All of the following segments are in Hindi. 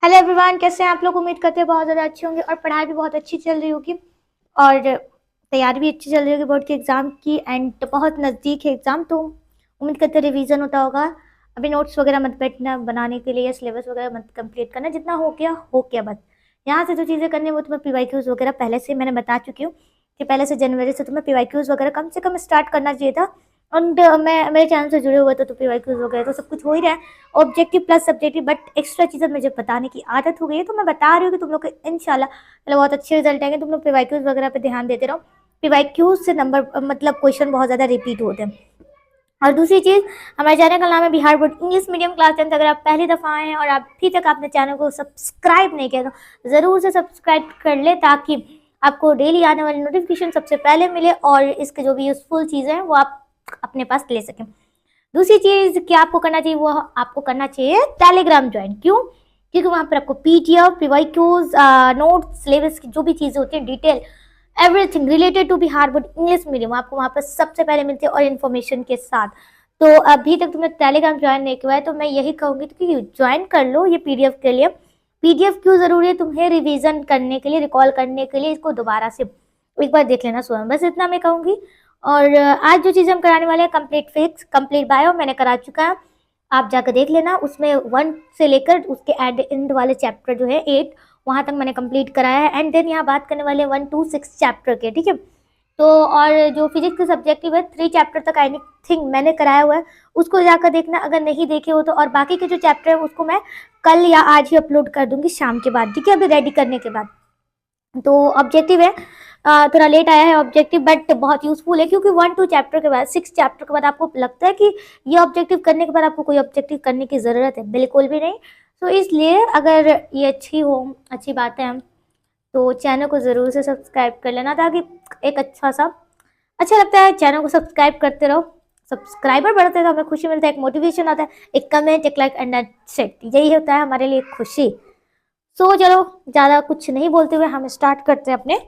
हेलो एवरीवन, कैसे हैं आप लोग। उम्मीद करते हैं बहुत ज़्यादा अच्छे होंगे और पढ़ाई भी बहुत अच्छी चल रही होगी और तैयारी भी अच्छी चल रही होगी बोर्ड के एग्ज़ाम की। एंड बहुत नज़दीक है एग्ज़ाम, तो उम्मीद करते हैं रिवीजन होता होगा। अभी नोट्स वगैरह मत बैठना बनाने के लिए या सिलेबस वगैरह मत कंप्लीट करना, जितना हो गया बस। यहाँ से जो चीज़ें करनी है वो तुम्हें पीवाईक्यूज़ वगैरह पहले से मैंने बता चुकी हूँ कि पहले से जनवरी से तुम्हें पीवाईक्यूज़ वगैरह कम से कम स्टार्ट करना चाहिए था। एंड मैं मेरे चैनल से जुड़े हुए तो पीवाईक्यूज़ वगैरह तो सब कुछ हो ही रहा है, objective plus subjective, but extra चीज़ें मुझे बताने की आदत हो गई है, तो मैं बता रही हूँ कि तुम लोग के इंशाल्लाह मतलब बहुत अच्छे रिजल्ट आएंगे। तुम लोग पीवाईक्यूज़ वगैरह पे ध्यान देते रहो। पीवाईक्यूज़ से नंबर मतलब क्वेश्चन बहुत ज़्यादा रिपीट होते हैं। और दूसरी चीज़, हमारे चैनल का नाम है Bihar board English medium class 10। अगर आप पहली दफ़ा आए हैं और अभी तक आपने चैनल को सब्सक्राइब नहीं किया तो ज़रूर से सब्सक्राइब कर ले, ताकि आपको डेली आने वाली नोटिफिकेशन सबसे पहले मिले और इसके जो भी यूजफुल चीज़ें हैं वो आप अपने पास ले सकें। दूसरी चीज क्या आपको करना चाहिए, वो आपको करना चाहिए टेलीग्राम ज्वाइन। क्यों? क्योंकि वहां पर आपको पीडीएफ, पीवाईक्यूज, नोट्स, सिलेबस की जो भी चीजें होती है, detail everything related to Bihar board English medium आपको वहां पर सबसे पहले मिलती है और इन्फॉर्मेशन के साथ। तो अभी तक तुमने टेलीग्राम ज्वाइन नहीं किया है तो मैं यही कहूंगी कि ज्वाइन कर लो ये पीडीएफ के लिए। पीडीएफ क्यों जरूरी है? तुम्हें रिवीजन करने के लिए, रिकॉल करने के लिए, इसको दोबारा से एक बार देख लेना स्वयं, बस इतना मैं कहूंगी। और आज जो चीज़ हम कराने वाले हैं, कंप्लीट फिक्स, कंप्लीट बायो मैंने करा चुका है, आप जाकर देख लेना। उसमें 1 से लेकर उसके एंड वाले चैप्टर जो है 8 वहां तक मैंने कंप्लीट कराया है। एंड देन यहाँ बात करने वाले 1 to 6 चैप्टर के, ठीक है। तो और जो फिजिक्स के सब्जेक्टिव है 3 चैप्टर तक आई थिंक मैंने कराया हुआ है, उसको जाकर देखना अगर नहीं देखे हो तो। और बाकी के जो चैप्टर है उसको मैं कल या आज ही अपलोड कर दूंगी शाम के बाद, ठीक है, अभी रेडी करने के बाद। तो ऑब्जेक्टिव है, थोड़ा लेट आया है ऑब्जेक्टिव, बट बहुत यूजफुल है, क्योंकि 1 2 चैप्टर के बाद 6 चैप्टर के बाद आपको लगता है कि ये ऑब्जेक्टिव करने के बाद आपको कोई ऑब्जेक्टिव करने की ज़रूरत है, बिल्कुल भी नहीं। तो इसलिए अगर ये अच्छी बात है तो चैनल को ज़रूर से सब्सक्राइब कर लेना, ताकि एक अच्छा लगता है, चैनल को सब्सक्राइब करते रहो। सब्सक्राइबर बढ़ते हैं तो हमें खुशी मिलता है, एक मोटिवेशन आता है, एक कमेंट, एक लाइक एंड सेट, यही होता है हमारे लिए खुशी। सो चलो ज़्यादा कुछ नहीं बोलते हुए हम स्टार्ट करते हैं अपने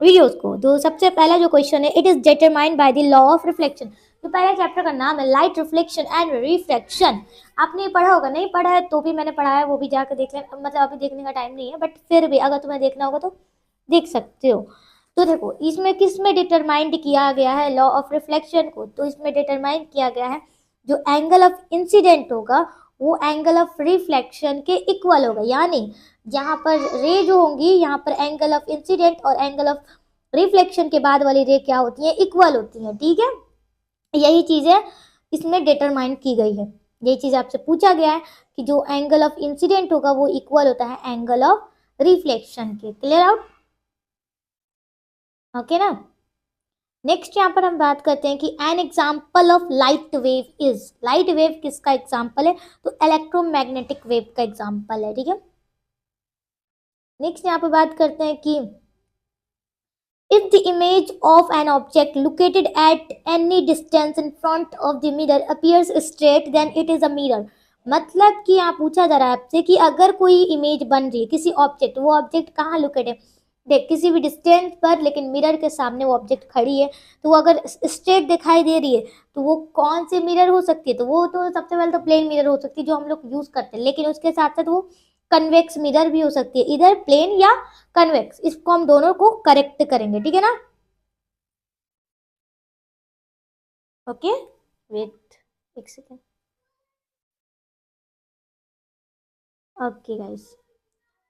वीडियोस को। तो सबसे पहला जो क्वेश्चन है, it is determined by the law of reflection. तो पहले चैप्टर का नाम है लाइट रिफ्लेक्शन एंड रिफ्रैक्शन। आपने पढ़ा होगा, नहीं पढ़ा है तो भी मैंने पढ़ाया है, वो भी जाकर देख लेना, मतलब अभी देखने का टाइम नहीं है, बट फिर भी अगर तुम्हें देखना होगा तो देख सकते हो। तो देखो इसमें किस में डिटरमाइंड किया गया है लॉ ऑफ रिफ्लेक्शन को, तो इसमें डिटरमाइन किया गया है जो एंगल ऑफ इंसिडेंट होगा वो एंगल ऑफ रिफ्लेक्शन के इक्वल होगा। यानी जहां पर रे जो होंगी, यहाँ पर एंगल ऑफ इंसिडेंट और एंगल ऑफ रिफ्लेक्शन के बाद वाली रे क्या होती है, इक्वल होती है, ठीक है। यही चीज है इसमें डिटरमाइन की गई है, यही चीज आपसे पूछा गया है कि जो एंगल ऑफ इंसिडेंट होगा वो इक्वल होता है एंगल ऑफ रिफ्लेक्शन के। Clear out? ओके ना। नेक्स्ट यहाँ पर हम बात करते हैं कि an example of light wave is, light wave किसका एग्जाम्पल है, तो इलेक्ट्रोमैग्नेटिक वेव का एग्जाम्पल है, ठीक है। नेक्स्ट यहाँ पे बात करते हैं कि if the image of an object located at any distance in front of the mirror appears straight then it is a mirror। मतलब कि यहाँ पूछा जा रहा है आपसे कि अगर कोई इमेज बन रही है किसी ऑब्जेक्ट, वो ऑब्जेक्ट कहाँ लोकेट है, देख किसी भी डिस्टेंस पर, लेकिन मिरर के सामने वो ऑब्जेक्ट खड़ी है, तो वो अगर स्ट्रेट दिखाई दे रही है तो वो कौन सी मिरर हो सकती है, तो वो तो सबसे पहले तो प्लेन मिरर हो सकती है जो हम लोग यूज करते हैं, लेकिन उसके साथ साथ वो कन्वेक्स मिरर भी हो सकती है, इधर प्लेन या कन्वेक्स, इसको हम दोनों को करेक्ट करेंगे, ठीक है ना। ओके वेट एक सेकेंड। ओके गाइस,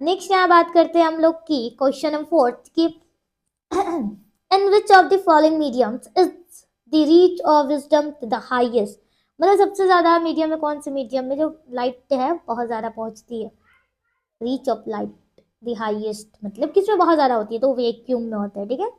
नेक्स्ट यहाँ बात करते हैं हम लोग की क्वेश्चन नंबर 4 की in which of the following mediums is the reach of wisdom the highest. मतलब सबसे ज्यादा मीडियम में, कौन से मीडियम में जो लाइट है बहुत ज्यादा पहुंचती है, reach of light the highest, मतलब किसमें बहुत ज्यादा होती है, तो वैक्यूम में होता है, ठीक है।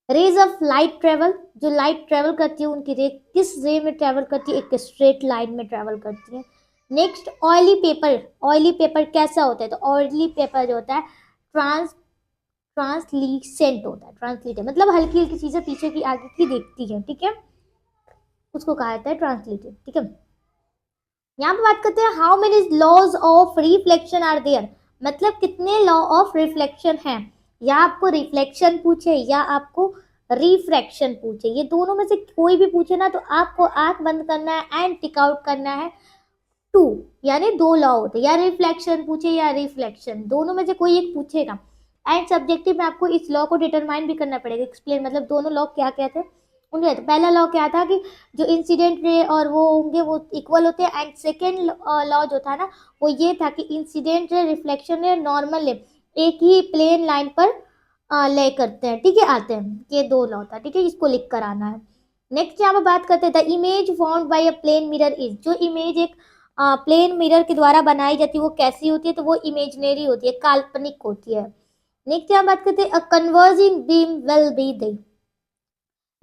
रेज ऑफ लाइट ट्रेवल, जो लाइट ट्रेवल करती है उनकी रे किस रे में ट्रेवल करती है, एक स्ट्रेट लाइन में ट्रेवल करती है। Next oily paper, oily paper कैसा होता है, तो ऑयली पेपर जो होता है ट्रांसलीसेंट होता है, ट्रांसलीटेड मतलब हल्की हल्की चीजें पीछे की आगे की देखती है, ठीक है, उसको कहा जाता है ट्रांसलीटेड, ठीक है। यहाँ पे बात करते हैं how many laws of reflection are there, मतलब कितने लॉ ऑफ रिफ्लेक्शन हैं, या आपको रिफ्लेक्शन पूछे या आपको रिफ्रैक्शन पूछे, ये दोनों में से कोई भी पूछे ना तो आपको आंख बंद करना है एंड टिक आउट करना है टू, यानी दो लॉ होते हैं, या रिफ्लेक्शन पूछे या रिफ्लेक्शन, दोनों में से कोई एक पूछेगा। एंड सब्जेक्टिव में आपको इस लॉ को डिटरमाइन भी करना पड़ेगा, एक्सप्लेन, मतलब दोनों लॉ क्या क्या थे उनके। तो पहला लॉ क्या था कि जो इंसिडेंट रे और वो होंगे वो इक्वल होते हैं। एंड सेकेंड लॉ जो था ना वो ये था कि इंसिडेंट रे, रिफ्लेक्शन रे, नॉर्मल रे एक ही प्लेन लाइन पर ले करते हैं, ठीक है, आते हैं। ये दो लॉ था, ठीक है, इसको लिख कर आना है। नेक्स्ट यहाँ पे बात करते हैं the image formed by a plane mirror is, जो इमेज एक प्लेन मिरर के द्वारा बनाई जाती है वो कैसी होती है, तो वो इमेजिनरी होती है, काल्पनिक होती है। नेक्स्ट यहाँ बात करते हैं a converging beam will be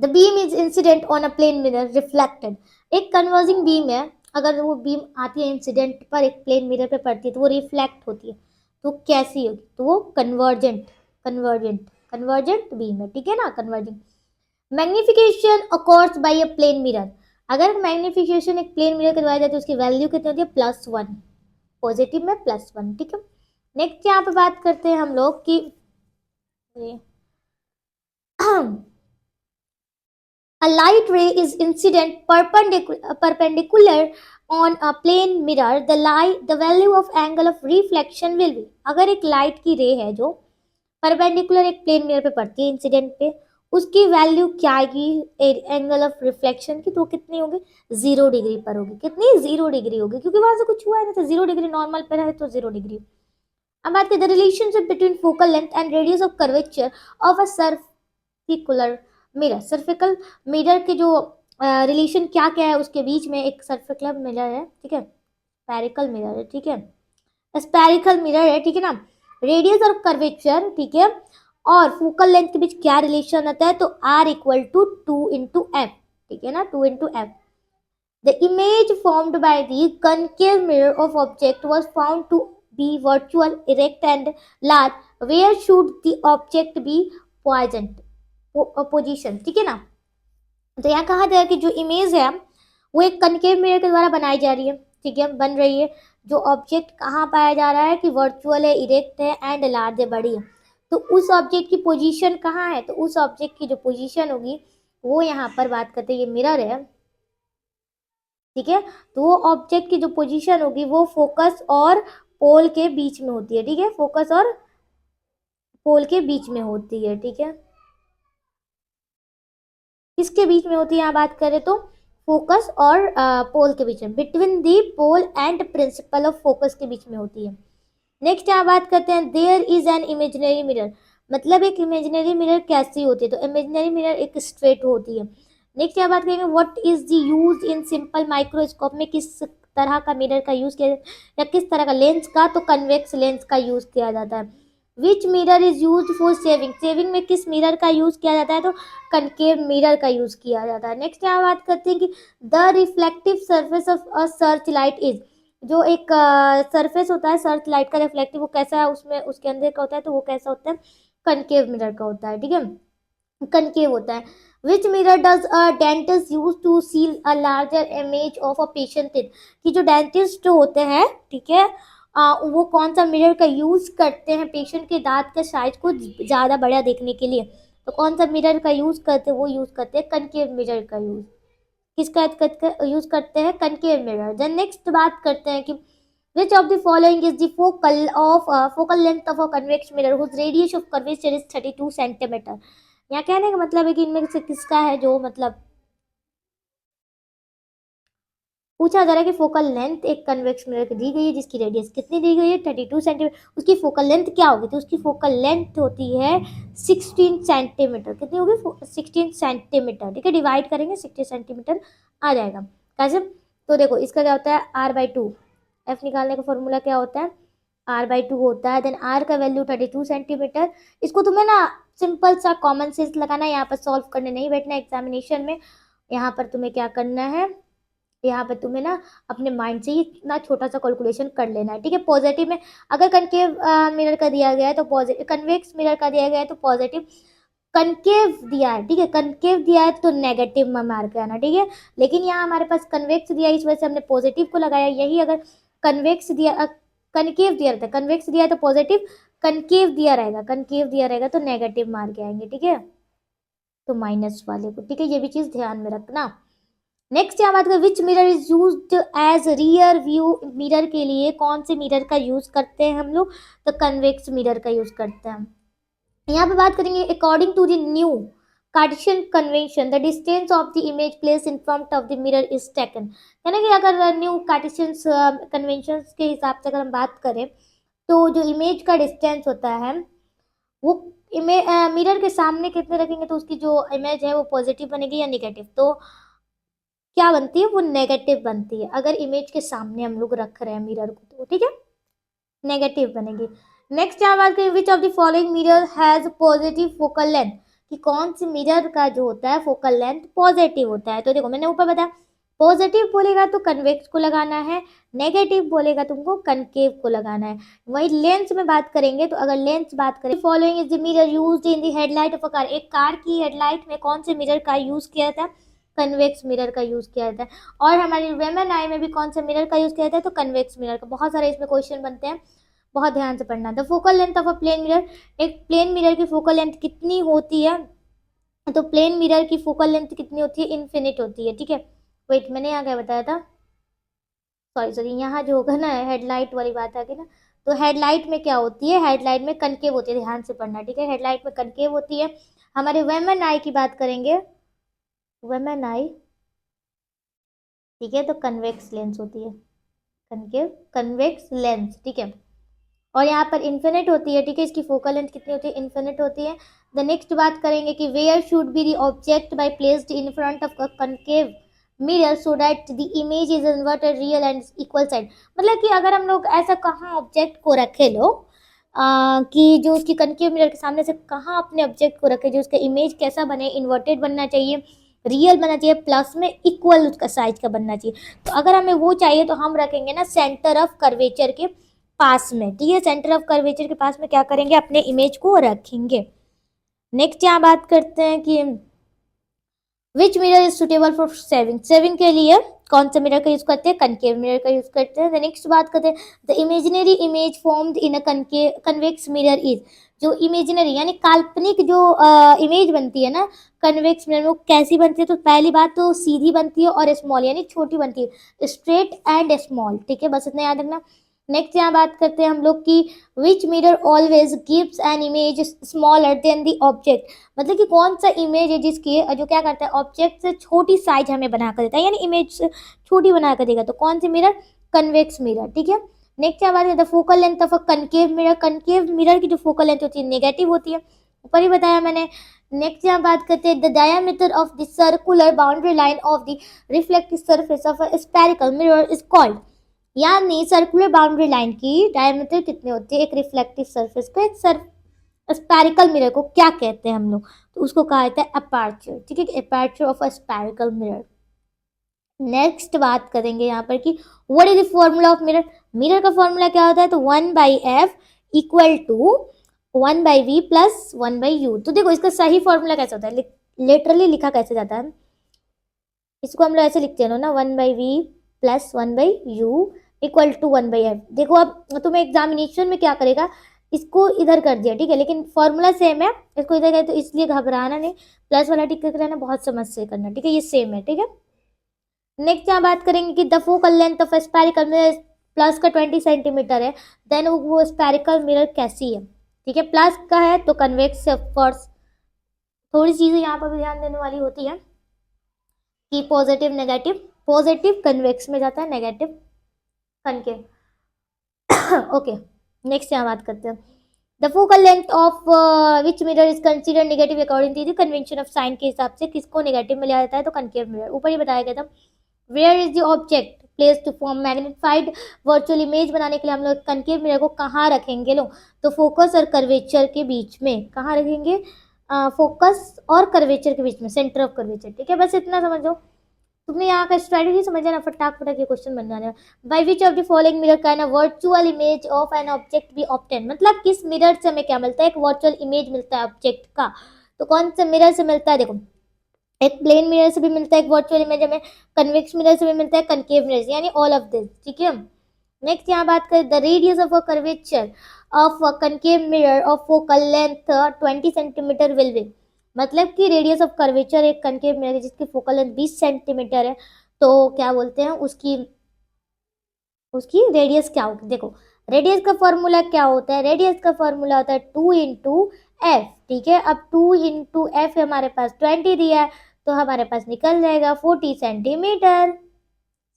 the beam is incident on a plane mirror reflected. एक कन्वर्जिंग बीम है, अगर वो बीम आती है इंसिडेंट पर एक प्लेन मिरर पे पड़ती है तो वो रिफ्लेक्ट होती है, तो कैसी होगी, तो वो कन्वर्जेंट, कन्वर्जेंट कन्वर्जेंट बीम है, ठीक है ना, converging. Magnification of course bye a plane mirror, अगर मैग्निफिकेशन एक प्लेन मिरर के द्वारा जाती है उसकी वैल्यू कितनी होती है, +1, पॉजिटिव में +1, ठीक है। नेक्स्ट यहाँ पे बात करते हैं हम लोग कि a light ray is incident perpendicular on a plane mirror, the value of angle of reflection will be, अगर एक लाइट की रे है जो परपेंडिकुलर एक प्लेन मिरर पे पड़ती है इंसिडेंट पे, उसकी वैल्यू क्या आएगी एंगल ऑफ रिफ्लेक्शन की, तो कितनी होगी, 0 डिग्री पर होगी। कितनी, 0 डिग्री होगी, क्योंकि वहां से कुछ हुआ है ना, तो 0 डिग्री नॉर्मल पर है तो 0 डिग्री। अब बात करते हैं relationship between focal length and radius of curvature of a circular mirror. Spherical mirror के जो रिलेशन क्या क्या है उसके बीच में, एक सर्फिकल मिरर है, ठीक है, स्फेरिकल मिरर है, ठीक है, स्फेरिकल मिरर है, ठीक है ना, रेडियस और कर्वेचर, ठीक है, और फोकल लेंथ के बीच क्या रिलेशन आता है, तो R = 2 × F, ठीक है ना, 2 × F। The image formed by the concave mirror of object was found to be virtual, erect and large. Where should the object be positioned? Position, ठीक है ना। तो यहाँ कहा जाए कि जो इमेज है वो एक कनकेव मिरर के द्वारा बनाई जा रही है, ठीक है, बन रही है। जो ऑब्जेक्ट कहाँ पाया जा रहा है कि वर्चुअल है, इरेक्ट है एंड लार्ज है, बड़ी है। तो उस ऑब्जेक्ट की पोजीशन कहाँ है, तो उस ऑब्जेक्ट की जो पोजीशन होगी वो यहाँ पर बात करते हैं, ये मिरर है, ठीक है, तो वो ऑब्जेक्ट की जो पोजीशन होगी वो फोकस और पोल के बीच में होती है, ठीक है, फोकस और पोल के बीच में होती है, ठीक है, किसके बीच में होती है यहाँ बात करें तो फोकस और पोल के बीच में, between the pole and principal of focus के बीच में होती है। नेक्स्ट यहाँ बात करते हैं there is an imaginary mirror, मतलब एक इमेजिनरी मिरर कैसी होती है, तो इमेजिनरी मिरर एक स्ट्रेट होती है। नेक्स्ट यहाँ बात करेंगे what is the use in simple microscope में, किस तरह का मिरर का यूज किया या किस तरह का लेंस का, तो कन्वेक्स लेंस का यूज किया जाता है। Which mirror is use for saving, saving में किस मिरर का यूज किया जाता है, तो कनकेव मिरर का यूज किया जाता है। नेक्स्ट यहाँ बात करते हैं कि the reflective surface of a search light is, जो एक सरफेस होता है सर्च लाइट का रिफ्लेक्टिव, वो कैसा है, उसमें उसके अंदर का होता है, तो वो कैसा होता है, कनकेव मिरर का होता है, ठीक है, कनकेव होता है। Which mirror does a dentist use to see a larger image of a patient in, कि जो डेंटिस्ट होते हैं, ठीक है, वो कौन सा मिरर का यूज करते हैं पेशेंट के दांत के साइज को ज्यादा बड़ा देखने के लिए, तो कौन सा मिरर का यूज करते हैं, वो यूज करते हैं कनकेव मिरर का यूज, किसका यूज करते हैं, कनकेव मिरर। देन नेक्स्ट बात करते हैं कि which of the following is the focal length of a convex mirror whose radius of curvature is 32 centimetre. यहाँ कहने का मतलब है कि इनमें से किसका है जो मतलब पूछा जा रहा है कि फोकल लेंथ एक कन्वेक्स मिरर की दी गई है जिसकी रेडियस कितनी दी गई है, 32 सेंटीमीटर, उसकी फोकल लेंथ क्या होगी, तो उसकी फोकल लेंथ होती है 16 सेंटीमीटर, कितनी होगी, 16 सेंटीमीटर, ठीक है, डिवाइड करेंगे 60 सेंटीमीटर आ जाएगा, कैसे, तो देखो इसका क्या होता है R/2, एफ निकालने का फॉर्मूला क्या होता है, R/2 होता है, देन आर का वैल्यू 32 सेंटीमीटर। इसको तुम्हें ना सिंपल सा कॉमन सेंस लगाना है, यहाँ पर सॉल्व करने नहीं बैठना एग्जामिनेशन में, यहाँ पर तुम्हें क्या करना है, यहाँ पे तुम्हें ना अपने माइंड से ही इतना छोटा सा कैलकुलेशन कर लेना है, ठीक है। पॉजिटिव में अगर कनकेव मिरर का दिया गया है तो पॉजिटिव, कन्वेक्स मिरर का दिया गया है तो पॉजिटिव, कनकेव दिया है, ठीक है, कनकेव दिया है तो नेगेटिव में मार्क आना, ठीक है। लेकिन यहाँ हमारे पास कन्वेक्स दिया है इस वजह से हमने पॉजिटिव को लगाया, यही अगर कन्वेक्स दिया कनकेव दिया रहता, कन्वेक्स दिया है तो पॉजिटिव, कनकेव दिया रहेगा, कनकेव दिया रहेगा तो नेगेटिव मार्क आएंगे, ठीक है, तो माइनस वाले को, ठीक है, ये भी चीज ध्यान में रखना। नेक्स्ट यहाँ बात करें which mirror is used as rear view mirror के लिए कौन से मिरर का यूज करते हैं हम लोग, तो कन्वेक्स मिरर का यूज करते हैं। यहाँ पे बात करेंगे according to the new Cartesian convention the distance of the image place in front of the mirror is taken, यानी कि अगर न्यू कार्टेशियन कन्वेंशन के हिसाब से अगर हम बात करें तो जो इमेज का डिस्टेंस होता है वो मिरर के सामने कितने रखेंगे तो उसकी जो इमेज है वो पॉजिटिव बनेगी या निगेटिव, तो क्या बनती है वो नेगेटिव बनती है। अगर इमेज के सामने हम लोग रख रहे हैं मिरर को तो ठीक है नेगेटिव बनेगी। नेक्स्ट यहाँ बात करें विच of the following mirror has positive focal length, कि कौन से मिरर का जो होता है फोकल लेंथ पॉजिटिव होता है। तो देखो मैंने ऊपर बताया पॉजिटिव बोलेगा तो कन्वेक्स को लगाना है, नेगेटिव बोलेगा तुमको कनकेव को लगाना है। वही लेंस में बात करेंगे तो अगर लेंस बात करें following is the mirror used in the headlight of a car, एक कार की हेडलाइट में कौन से मिरर का यूज किया था, कन्वेक्स मिरर का यूज किया जाता है। और हमारी वेमन आई में भी कौन सा मिरर का यूज किया जाता है तो कन्वेक्स मिरर का। बहुत सारे इसमें क्वेश्चन बनते हैं, बहुत ध्यान से पढ़ना। The focal length of a plane mirror, एक प्लेन मिरर की फोकल लेंथ कितनी होती है, तो प्लेन मिरर की फोकल लेंथ कितनी होती है, इन्फिनिट होती है। ठीक है वेट मैंने यहाँ क्या बताया था, सॉरी यहाँ जो होगा ना हेडलाइट वाली बात आ गई ना, तो हेडलाइट में क्या होती है, हेडलाइट में कनकेव होती है, ध्यान से पढ़ना ठीक है, हेडलाइट में कनकेव होती है। हमारे वेमन आई की बात करेंगे, वेमन आई ठीक है तो कन्वेक्स लेंस होती है, कनकेव कन्वेक्स लेंस ठीक है। और यहाँ पर इन्फिनिट होती है ठीक है, इसकी फोकल लेंथ कितनी होती है, इन्फिनिट होती है। द नेक्स्ट बात करेंगे कि where should be the object by placed in front of a concave mirror so that the image is inverted real and equal side, मतलब कि अगर हम लोग ऐसा कहाँ ऑब्जेक्ट को रखे लोग कि जो उसकी कनकेव मिरर के सामने से कहाँ अपने ऑब्जेक्ट को रखे जो उसका इमेज कैसा बने, इन्वर्टेड बनना चाहिए, रियल बनना चाहिए, प्लस में इक्वल उसका साइज का बनना चाहिए। तो अगर हमें वो चाहिए तो हम रखेंगे ना सेंटर ऑफ कर्वेचर के पास में, ठीक है सेंटर ऑफ कर्वेचर के पास में क्या करेंगे अपने इमेज को रखेंगे। नेक्स्ट यहाँ बात करते हैं कि विच mirror is suitable for saving, saving के लिए कौन सा मिरर का यूज करते हैं, कनकेव मिरर का यूज करते हैं। नेक्स्ट बात करते हैं the imaginary image formed in a convex mirror is, जो इमेजिनरी यानी काल्पनिक जो इमेज बनती है ना कन्वेक्स मिरर में वो कैसी बनती है, तो पहली बात तो सीधी बनती है और स्मॉल यानी छोटी बनती है, स्ट्रेट एंड स्मॉल ठीक है बस इतना याद रखना। नेक्स्ट यहाँ बात करते हैं हम लोग की विच mirror always gives an image smaller than the object, मतलब कि कौन सा इमेज है जिसकी जो क्या करता है ऑब्जेक्ट से छोटी साइज हमें बना कर देता है, यानी इमेज से छोटी बना कर देगा, तो कौन सी मिरर, कन्वेक्स मिरर ठीक है। नेक्स्ट यहाँ बात करते हैं focal length of a concave mirror, concave mirror की जो फोकल लेंथ होती है नेगेटिव होती है, ऊपर ही बताया मैंने। नेक्स्ट यहाँ बात करते हैं the diameter of the circular boundary line of the reflective surface of a spherical mirror is called, यानी सर्कुलर बाउंड्री लाइन की डायमीटर कितनी होती है एक रिफ्लेक्टिव सरफेस को, एक स्पेरिकल मिरर को क्या कहते हैं हम लोग, तो उसको कहा जाता है अपर्चर ठीक है, aperture of a spherical mirror. Next बात करेंगे यहाँ पर कि what is the formula of mirror, mirror का फॉर्मूला क्या होता है, तो 1/f equal to 1/v plus 1/u। तो देखो इसका सही फॉर्मूला कैसे होता है, लिटरली लिखा कैसे जाता है, इसको हम लोग ऐसे लिखते हैं ना 1/v plus 1/u equal to 1/f। देखो अब तुम्हें एग्जामिनेशन में क्या करेगा, इसको इधर कर दिया ठीक है, लेकिन फॉर्मूला सेम है, इसको इधर कर तो इसलिए घबराना नहीं, प्लस वाला टिक करके रहना, बहुत समझ से करना ठीक है, ये सेम है ठीक है। नेक्स्ट यहाँ बात करेंगे कि the focal length of spherical mirror plus का 20 सेंटीमीटर है, देन वो स्पेरिकल मिरर कैसी है, ठीक है प्लस का है तो कन्वेक्स ऑफकोर्स। थोड़ी चीजें यहाँ पर भी ध्यान देने वाली होती है कि पॉजिटिव नेगेटिव, पॉजिटिव कन्वेक्स में जाता है, नेगेटिव कनकेव ओके। नेक्स्ट यहाँ बात करते हैं the focal length of which mirror is consider negative according to the convention of sign के हिसाब से किसको नेगेटिव में लिया जाता है, तो कनकेव मिरर। ऊपर ही बताया गया था where is the object place to form magnified virtual image बनाने के लिए हम लोग कनकेव मिरर को कहाँ रखेंगे लोग, तो फोकस और कर्वेचर के बीच में, कहाँ रखेंगे फोकस और कर्वेचर के बीच में, सेंटर ऑफ कर्वेचर ठीक है, बस इतना समझो। तुमने यहाँ का स्ट्रेटेजी समझा ना, फटाक फटाक ये क्वेश्चन बन जाने। By which of the following mirror can a virtual image of an object B obtain, मतलब किस मिरर से हमें क्या मिलता है, एक वर्चुअल इमेज मिलता है ऑब्जेक्ट का, तो कौन से मिरर से मिलता है, देखो एक प्लेन मिरर से भी मिलता है एक वर्चुअल इमेज हमें, कन्वेक्स मिरर से भी मिलता है, कनकेव मिरर से, यानी ऑल ऑफ दिस ठीक है। नेक्स्ट यहाँ बात करें the radius of a curvature of a concave mirror of focal length 20 centimetre will be, मतलब कि रेडियस ऑफ कर्वेचर एक कनकेव मिरर जिसकी फोकल लेंथ 20 सेंटीमीटर है, तो क्या बोलते हैं उसकी उसकी रेडियस क्या होगी। देखो रेडियस का फॉर्मूला क्या होता है, रेडियस का फॉर्मूला होता है 2 × f। ठीक है, अब 2 × f हमारे पास 20 दिया है, तो हमारे पास निकल जाएगा 40 सेंटीमीटर।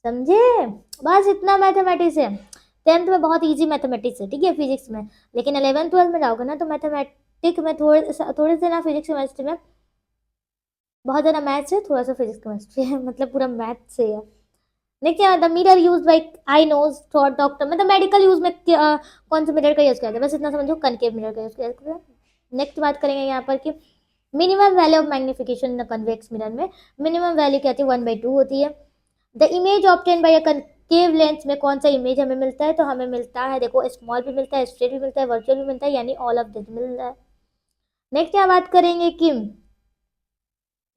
समझे, बस इतना मैथमेटिक्स है। 10th में बहुत इजी मैथमेटिक्स है, ठीक है, फिजिक्स में। लेकिन 11th 12th में जाओगे ना तो मैथमेटिक्स में थोड़े से ना, फिजिक्स केमिस्ट्री में बहुत ज़्यादा मैथ्स है, थोड़ा सा फिजिक्स केमिस्ट्री है, मतलब पूरा मैथ्स से है। देखिए the mirror use by eye nose for doctor, मतलब मेडिकल यूज में कौन से मिरर का यूज किया जाता है, बस इतना समझो, कनकेव मिरर का यूज किया जाता है। नेक्स्ट बात करेंगे यहाँ पर कि minimum value of magnification in convex mirror में मिनिमम वैल्यू क्या होती है, 1/2 होती है। The image obtain bye a concave lens में कौन सा इमेज हमें मिलता है, तो हमें मिलता है, देखो स्मॉल भी मिलता है, स्ट्रेट भी मिलता है, वर्चुअल भी मिलता है, यानी ऑल ऑफ दिस मिल रहा है। नेक्स्ट क्या बात करेंगे कि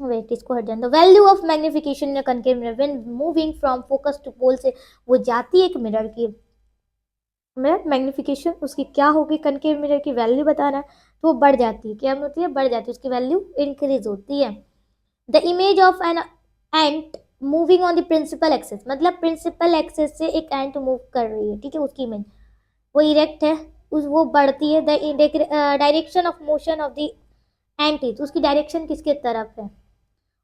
वेट इसको हट जाने दो। Value of magnification in concave mirror when moving from focus to pole से वो जाती है एक मिरर की मिरर मैग्निफिकेशन उसकी क्या होगी, कनकेव मिरर की वैल्यू बताना है, तो वो बढ़ जाती है, क्या होती है, बढ़ जाती है, उसकी वैल्यू इंक्रीज होती है। The image of an ant moving on the principal axis, मतलब प्रिंसिपल एक्सेस से एक एंट मूव कर रही है, ठीक है, उसकी इमेज वो इरेक्ट है, उस वो बढ़ती है। The direction of motion of the ant is, उसकी डायरेक्शन किसके तरफ है,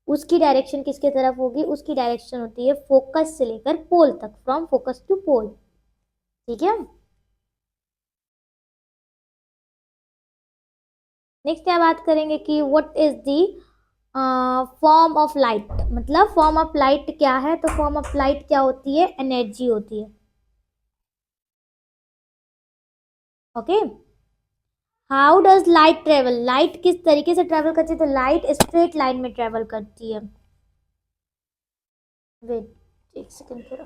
उसकी डायरेक्शन किसके तरफ होगी, उसकी डायरेक्शन होती है फोकस से लेकर पोल तक, फ्रॉम फोकस टू पोल। ठीक है, नेक्स्ट क्या बात करेंगे कि what is the form of light, मतलब फॉर्म ऑफ लाइट क्या है, तो फॉर्म ऑफ लाइट क्या होती है, एनर्जी होती है। Okay, how does light travel, light किस तरीके से ट्रेवल करती है, तो लाइट स्ट्रेट लाइन में ट्रेवल करती है। वेट एक सेकेंड थोड़ा,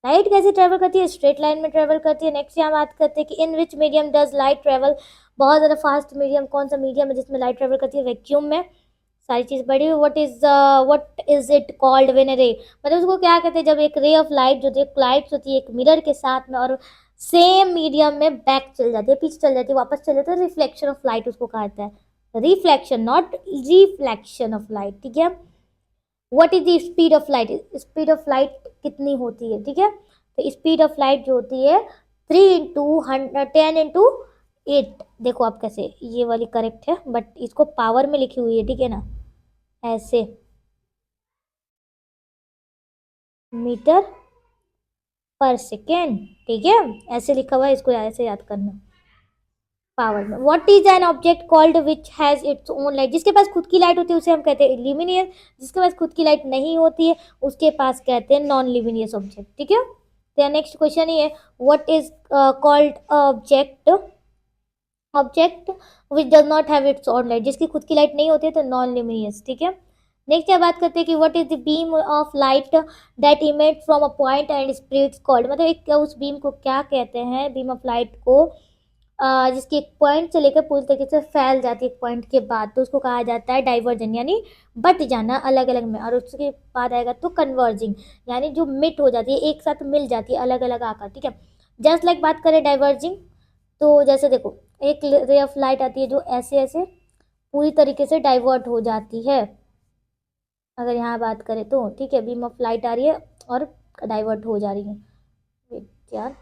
लाइट कैसे ट्रेवल करती है, स्ट्रेट लाइन में ट्रेवल करती है। नेक्स्ट यहाँ बात करते हैं कि in which medium does light travel, बहुत ज़्यादा फास्ट मीडियम, कौन सा मीडियम है जिसमें लाइट ट्रेवल करती है, वैक्यूम में। सारी चीज़ बड़ी हुई। What is it called when रे, मतलब उसको क्या कहते हैं जब एक रे ऑफ लाइट जो लाइट्स होती है एक मिरर के साथ में और सेम मीडियम में बैक चल जाती है, पीछे चल जाती है, वापस चल जाती है, रिफ्लेक्शन ऑफ लाइट उसको कहा जाता है। Reflection not reflection of light, ठीक है। What is the speed of light, speed of light कितनी होती है, ठीक है, तो स्पीड ऑफ लाइट जो होती है 3 × 10 × 8। देखो आप कैसे, ये वाली करेक्ट है बट इसको पावर में लिखी हुई है, ठीक है ना, ऐसे मीटर पर सेकेंड, ठीक है, ऐसे लिखा हुआ है, इसको ऐसे याद करना पावर में। What is an object called which has its own light, जिसके पास खुद की लाइट होती है उसे हम कहते हैं ल्यूमिनियस, जिसके पास खुद की लाइट नहीं होती है उसके पास कहते हैं नॉन ल्यूमिनियस ऑब्जेक्ट, ठीक है। तो नेक्स्ट क्वेश्चन ये है, what is called object object which does not have its own light, जिसकी खुद की लाइट नहीं होती है तो नॉन ल्यूमिनियस, ठीक है। नेक्स्ट क्या बात करते हैं कि what is the beam of light that emit from a point and spreads called, मतलब एक उस बीम को क्या कहते हैं, बीम ऑफ लाइट को जिसकी एक पॉइंट से लेकर पूरी तरीके से फैल जाती है एक पॉइंट के बाद, तो उसको कहा जाता है डाइवर्जन, यानी बट जाना अलग अलग में। और उसके बाद आएगा तो कन्वर्जिंग, यानी जो मिट हो जाती है, एक साथ मिल जाती है, अलग अलग आकर, ठीक है। जस्ट लाइक बात करें डाइवर्जिंग, तो जैसे देखो एक रे ऑफ लाइट आती है जो ऐसे ऐसे पूरी तरीके से डाइवर्ट हो जाती है, अगर यहाँ बात करें तो, ठीक है, बीम ऑफ लाइट आ रही है और डाइवर्ट हो जा रही है। वेट यार,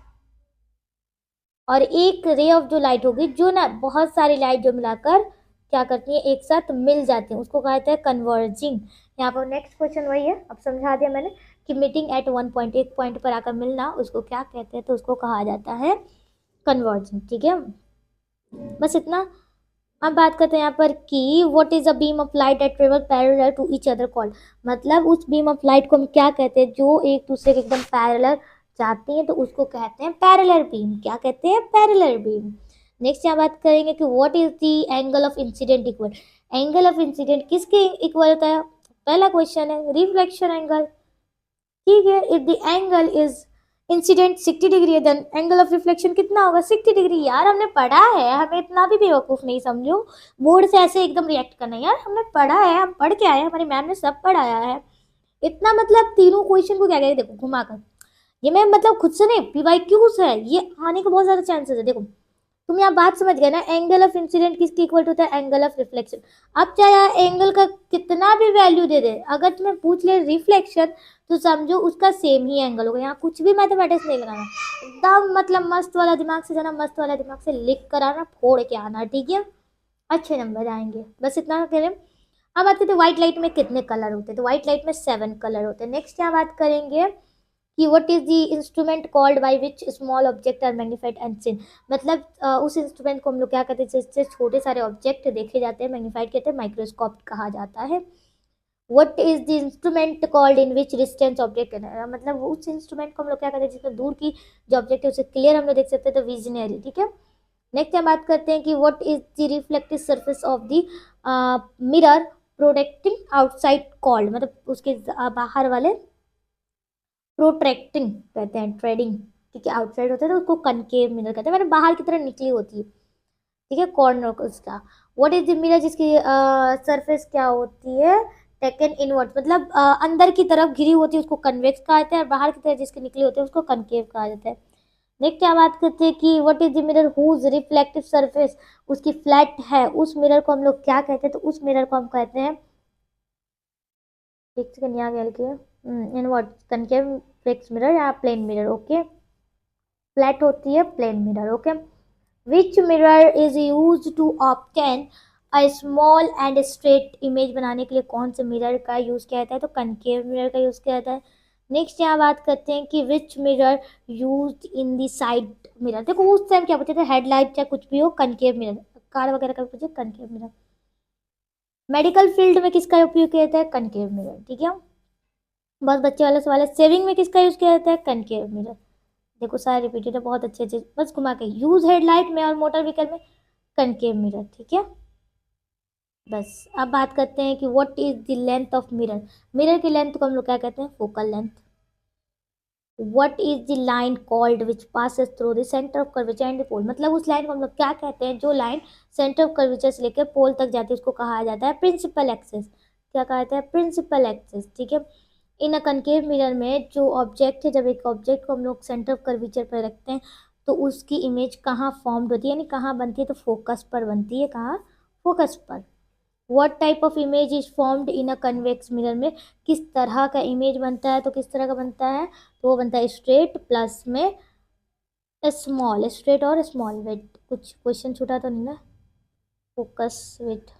और एक रे ऑफ जो लाइट होगी, जो ना बहुत सारी लाइट जो मिलाकर क्या करती है, एक साथ मिल जाती है, उसको कहा जाता है कन्वर्जिंग। यहाँ पर नेक्स्ट क्वेश्चन वही है, अब समझा दिया मैंने कि मीटिंग एट 1 पॉइंट, एक पॉइंट पर आकर मिलना, उसको क्या कहते हैं, तो उसको कहा जाता है कन्वर्जिंग, ठीक है, बस इतना। अब बात करते हैं यहाँ पर कि what is a beam of light at travel parallel to each other called, मतलब उस बीम ऑफ लाइट को हम क्या कहते हैं जो एक दूसरे के एकदम पैरेलल जाती हैं, तो उसको कहते हैं पैरेलल बीम, क्या कहते हैं, पैरेलल बीम। नेक्स्ट यहाँ बात करेंगे कि what is the angle of incident equal, angle of incident किसके इक्वल होता है, पहला क्वेश्चन है रिफ्लेक्शन एंगल, ठीक है, if the angle is incident 60 degree है देन एंगल ऑफ रिफ्लेक्शन कितना होगा, 60 डिग्री। यार हमने पढ़ा है, हमें इतना भी बेवकूफ नहीं समझो, बोर्ड से ऐसे एकदम रिएक्ट करना, यार हमने पढ़ा है, हम पढ़ के आए हैं, हमारी मैम ने सब पढ़ाया है इतना, मतलब तीनों क्वेश्चन को क्या कहते हैं, देखो घुमाकर, ये मैं मतलब खुद से नहीं, पीवाईक्यूज है, ये आने के बहुत ज्यादा चांसेस है। देखो तुम यहाँ बात समझ गए ना, एंगल ऑफ इंसिडेंट किसके इक्वल होता है, एंगल ऑफ रिफ्लेक्शन। अब चाहे यहाँ एंगल का कितना भी वैल्यू दे दे, अगर तुम्हें पूछ ले रिफ्लेक्शन तो समझो उसका सेम ही एंगल होगा। यहाँ कुछ भी मैथमेटिक्स नहीं लगाना, एकदम मतलब मस्त वाला दिमाग से जाना, मस्त वाला दिमाग से लिख कर आना, फोड़ के आना, ठीक है, अच्छे नंबर आएंगे, बस इतना करें। अब बात करते हैं व्हाइट लाइट में कितने कलर होते हैं, तो व्हाइट लाइट में 7 कलर होते हैं। नेक्स्ट यहाँ बात करेंगे कि what is the instrument called by which small object are magnified and seen, मतलब उस इंस्ट्रूमेंट को हम लोग क्या कहते हैं जिससे छोटे सारे ऑब्जेक्ट देखे जाते हैं, मैग्नीफाइड कहते हैं, माइक्रोस्कोप कहा जाता है। What is the instrument called in which distance object, मतलब उस इंस्ट्रूमेंट को हम लोग क्या कहते हैं जिसमें दूर की जो ऑब्जेक्ट है उसे क्लियर हम लोग देख सकते हैं, तो विजनरी, ठीक है। नेक्स्ट हम बात करते हैं कि what is the reflective surface of the mirror protecting outside called, मतलब उसके बाहर वाले प्रोट्रैक्टिंग कहते हैं, ट्रेडिंग, ठीक है, आउटसाइड होता है तो उसको कनकेव मिरर कहते हैं, मतलब बाहर की तरह निकली होती है, ठीक है, कॉर्नर उसका। व्हाट इज द मिरर जिसकी सरफेस क्या होती है, टेकन इनवर्ट, मतलब अंदर की तरफ घिरी होती है उसको कन्वेक्स कहा जाता है, और बाहर की तरफ जिसकी निकली होती है उसको कनकेव कहा जाता है। नेक्स्ट क्या बात करते हैं कि what is the mirror whose reflective surface, उसकी फ्लैट है, उस मिरर को हम लोग क्या कहते हैं, तो उस मिरर को हम कहते हैं, एक सेकंड यहाँ गया लिखिए, इनवर्ट, कनकेव, फिक्स मिरर या प्लेन मिरर, ओके, फ्लैट होती है plane mirror, okay. Which mirror is use to obtain a small and straight image, बनाने के लिए कौन से मिरर का यूज किया जाता है, तो कनकेव मिरर का यूज किया जाता है। नेक्स्ट यहाँ बात करते हैं कि विच mirror use in the side mirror, देखो उस टाइम क्या पूछे थे, हेडलाइट चाहे कुछ भी हो, कनकेव मिरर, कार वगैरह का पूछे कनकेव मिरर। मेडिकल फील्ड में किसका उपयोग किया जाता है, कनकेव मिरर, ठीक है। बहुत बच्चे वाला सवाल है, सेविंग में किसका यूज किया जाता है, कनकेव मिरर। देखो सारे रिपीटेड है, बहुत अच्छे अच्छे, बस घुमा के, यूज हेडलाइट में और मोटर व्हीकल में कनकेव मिरर, ठीक है। बस अब बात करते हैं कि what is the length of mirror, mirror की लेंथ को हम लोग क्या कहते हैं, focal length. What is the line called which passes through the centre of curvature and the pole, मतलब उस लाइन को हम लोग क्या कहते हैं जो लाइन सेंटर ऑफ कर्वेचर से लेकर पोल तक जाती है उसको कहा जाता है प्रिंसिपल एक्सिस, क्या कहा जाता है, प्रिंसिपल एक्सिस, ठीक है। इन अ कनकेव मिरर में जो ऑब्जेक्ट है, जब एक ऑब्जेक्ट को हम लोग सेंटर ऑफ कर्वेचर पर रखते हैं तो उसकी इमेज कहाँ फॉर्म्ड होती है, यानी कहाँ बनती है, तो फोकस पर बनती है, कहाँ, फोकस पर। What type of image is formed in a convex mirror में, किस तरह का इमेज बनता है, तो किस तरह का बनता है, तो वो बनता है स्ट्रेट प्लस में स्मॉल, स्ट्रेट और स्मॉल, वेट कुछ क्वेश्चन छूटा तो नहीं ना, फोकस विथ,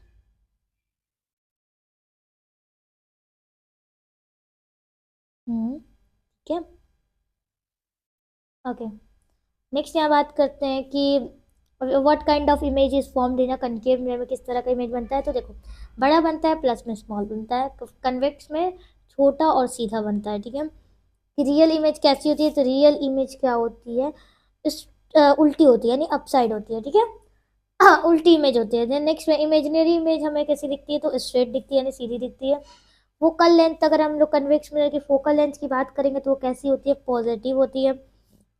ठीक है, ओके। नेक्स्ट यहाँ बात करते हैं कि what kind of image is formed in a concave mirror में, किस तरह का इमेज बनता है, तो देखो बड़ा बनता है प्लस में स्मॉल बनता है, कन्वेक्स में छोटा और सीधा बनता है, ठीक है। रियल इमेज कैसी होती है, तो रियल इमेज क्या होती है, इस उल्टी होती है, यानी अपसाइड होती है, ठीक है, हाँ उल्टी इमेज होती है। नेक्स्ट में इमेजिनरी इमेज हमें कैसी दिखती है, तो स्ट्रेट दिखती है, यानी सीधी दिखती है। फोकल लेंथ, अगर हम लोग कन्वेक्स मिरर की फोकल लेंथ की बात करेंगे तो वो कैसी होती है, पॉजिटिव होती है।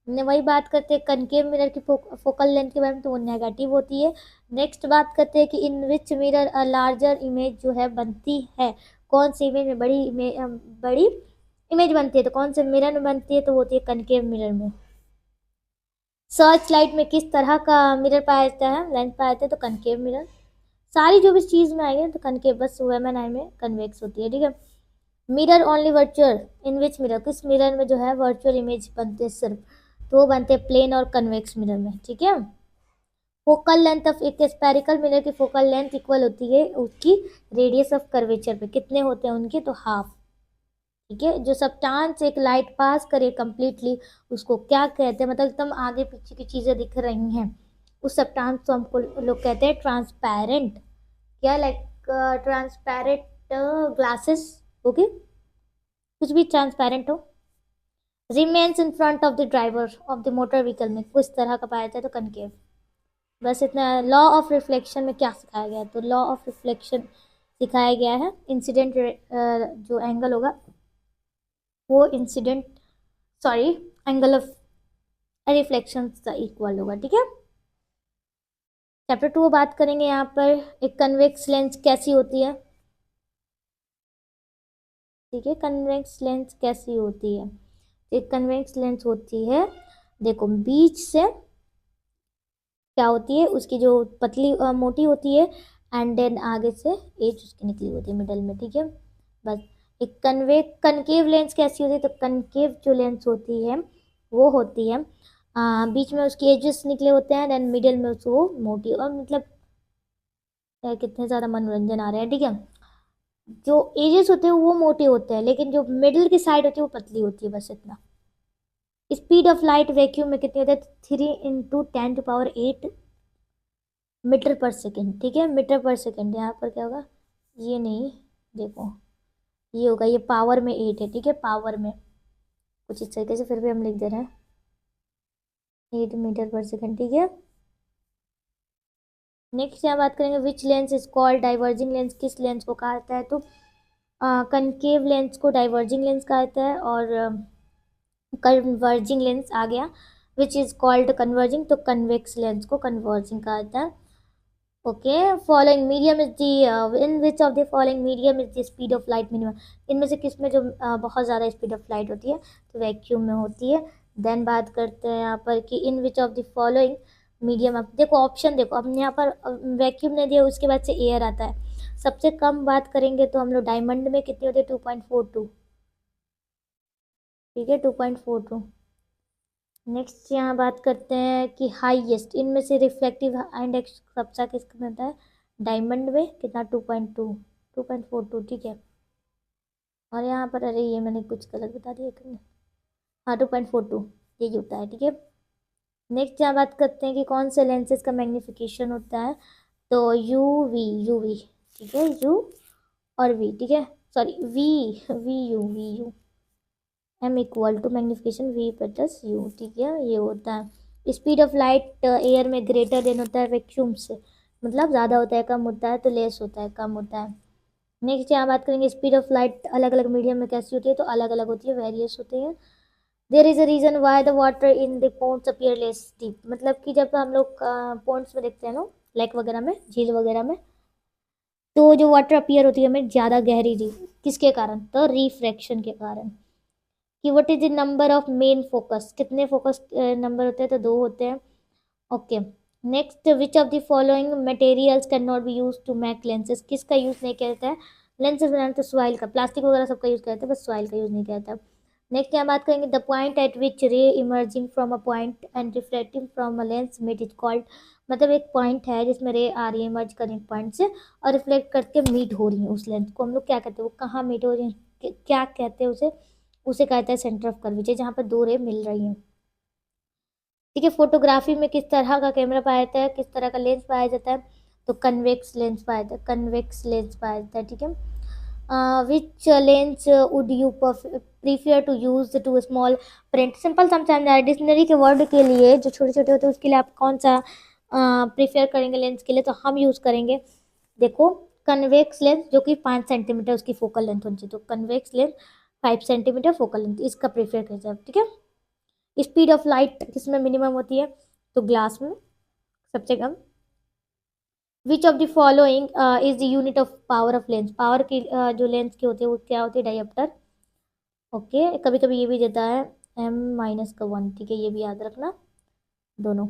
ने वही बात करते हैं कनकेव मिरर की फोकल लेंथ के बारे में, तो वो नेगेटिव होती है। नेक्स्ट बात करते हैं कि in which mirror a larger image जो है बनती है, कौन सी इमेज में बड़ी इमेज बनती है, तो कौन से मिरर में बनती है, तो वो होती है कनकेव मिरर में। सर्च लाइट में किस तरह का मिरर पाया जाता है, लेंथ पाया जाता है, तो कनकेव मिरर। सारी जो भी चीज में आएगी तो कनकेव, बस वुमेन आई में कन्वेक्स होती है, ठीक है। Mirror only virtual, in which mirror, किस मिरर में जो है वर्चुअल इमेज बनते हैं सिर्फ, तो वो बनते हैं प्लेन और कन्वेक्स मिरर में, ठीक है। फोकल लेंथ ऑफ एक स्पेरिकल मिरर की फोकल लेंथ इक्वल होती है उसकी रेडियस ऑफ कर्वेचर पे, कितने होते हैं उनके, तो हाफ, ठीक है। जो सब्सटेंस एक लाइट पास करे कंप्लीटली उसको क्या कहते हैं, मतलब एकदम आगे पीछे की चीजें दिख रही हैं, उस सब्सटेंस को हमको लोग कहते हैं ट्रांसपेरेंट, क्या, लाइक ट्रांसपेरेंट ग्लासेस, ओके, कुछ भी ट्रांसपेरेंट हो। Remains in front of the driver of the motor vehicle में किस तरह का पाया जाता है, तो कनकेव। बस इतना। लॉ ऑफ रिफ्लेक्शन में क्या सिखाया गया है, तो लॉ ऑफ रिफ्लेक्शन सिखाया गया है, इंसिडेंट जो एंगल होगा वो incident, sorry, angle of reflection का इक्वल होगा, ठीक है। चैप्टर 2 बात करेंगे यहाँ पर, एक कन्वेक्स लेंस कैसी होती है, ठीक है, कन्वेक्स लेंस कैसी होती है, एक कन्वेक्स लेंस होती है, देखो बीच से क्या होती है, उसकी जो पतली मोटी होती है, एंड देन आगे से एज उसकी निकली होती है मिडल में, ठीक है। बस एक कनकेव लेंस कैसी होती है, तो कनकेव जो लेंस होती है वो होती है बीच में उसकी एजेस निकले होते हैं, देन मिडिल में उसको मोटी, और मतलब कितने ज़्यादा मनोरंजन आ रहे हैं, ठीक है। जो एजेस होते हैं वो मोटे होते हैं, लेकिन जो मिडिल की साइड होती है वो पतली होती है, बस इतना। स्पीड ऑफ लाइट वैक्यूम में कितनी होती है, 3 × 10⁸ मीटर पर सेकेंड, ठीक है, मीटर पर सेकेंड। यहाँ पर क्या होगा, ये नहीं, देखो ये होगा, ये पावर में 8 है, ठीक है, पावर में कुछ इस तरीके से, फिर भी हम लिख दे रहे हैं 8 मीटर पर सेकेंड, ठीक है। नेक्स्ट यहाँ बात करेंगे, which lens is called diverging lens, किस लेंस को कहा जाता है, तो कनकेव लेंस को डाइवर्जिंग लेंस कहा जाता है, और कन्वर्जिंग लेंस आ गया, विच इज कॉल्ड कन्वर्जिंग, तो कन्वेक्स लेंस को कन्वर्जिंग कहा जाता है। Okay, following medium is the in which of the following medium is the speed of light minimum, इनमें से किस में जो बहुत ज़्यादा स्पीड ऑफ लाइट होती है, तो वैक्यूम में होती है। देन बात करते हैं यहाँ पर कि in which of the following medium, अब देखो ऑप्शन देखो, अब यहाँ पर वैक्यूम ने दिया, उसके बाद से एयर आता है। सबसे कम बात करेंगे तो हम लोग डायमंड में कितनी होती है, 2.42, ठीक है, 2.42। नेक्स्ट यहाँ बात करते हैं कि हाईएस्ट, इनमें से रिफ्लेक्टिव इंडेक्स सबसे किसका होता है, डायमंड में कितना, 2.42, ठीक है। और यहाँ पर, अरे ये मैंने कुछ गलत बता दिया, हाँ 2.42 यही होता है, ठीक है। नेक्स्ट यहाँ बात करते हैं कि कौन से लेंसेज का मैग्निफिकेशन होता है, तो यूवी, ठीक है, यू और वी, ठीक है, sorry v, v u M = magnification V/U, ठीक है, ये होता है। स्पीड ऑफ लाइट एयर में ग्रेटर देन होता है वैक्यूम से, मतलब ज़्यादा होता है, कम होता है, तो लेस होता है, कम होता है। नेक्स्ट यहाँ बात करेंगे, स्पीड ऑफ लाइट अलग अलग मीडियम में कैसी होती है, तो अलग अलग होती है, वेरियस होती है। There is a reason why the water in the ponds appear less deep, मतलब कि जब हम लोग पोन्ड्स में देखते हैं ना, लेक वगैरह में, झील वगैरह में, तो जो वाटर अपीयर होती है हमें ज़्यादा गहरी जी, किसके कारण, तो रिफ्रैक्शन के कारण। कि what is the number of main focus, कितने फोकस नंबर होते हैं, तो 2 होते हैं। Okay, next, which of the following materials can not be use to make lenses, किसका यूज नहीं किया जाता है लेंसेज बनाने, तो सॉइल का, प्लास्टिक वगैरह सबका यूज किया जाता है, बस सॉइल का यूज नहीं किया जाता। नेक्स्ट यहाँ बात करेंगे, the point at which ray emerging from a point and reflecting from a lens meet is called, मतलब एक पॉइंट है जिसमें रे आ रही है इमर्ज कर रही है पॉइंट से, और रिफ्लेक्ट करके मीट हो रही है उस लेंस को, हम लोग क्या कहते हैं, वो कहाँ मीट हो रही है, क्या कहते हैं उसे, उसे कहता है सेंटर ऑफ कर्वेचर, जहाँ पर 2 रे मिल रही हैं, ठीक है। फोटोग्राफी में किस तरह का कैमरा पाया जाता है, किस तरह का लेंस पाया जाता है, तो कन्वेक्स लेंस पाया जाता है, कन्वेक्स लेंस पाया जाता है, ठीक है। Which lens would you prefer to use to small print, simple समझा है, डिक्शनरी के वर्ड के लिए जो छोटे छोटे होते हैं उसके लिए आप कौन सा प्रीफर करेंगे लेंस के लिए, तो हम यूज करेंगे, देखो कन्वेक्स लेंस, जो कि 5 सेंटीमीटर उसकी फोकल लेंथ होनी चाहिए, तो convex lens 5 centimetre focal length, इसका प्रीफर करें आप, ठीक है। स्पीड ऑफ लाइट किसमें मिनिमम होती है, तो ग्लास में सबसे कम। Which of the following is the unit of power of lens, power की जो लेंस की होती है वो क्या होती है, डायप्टर। ओके, कभी कभी ये भी देता है M-1, ठीक है, ये भी याद रखना दोनों।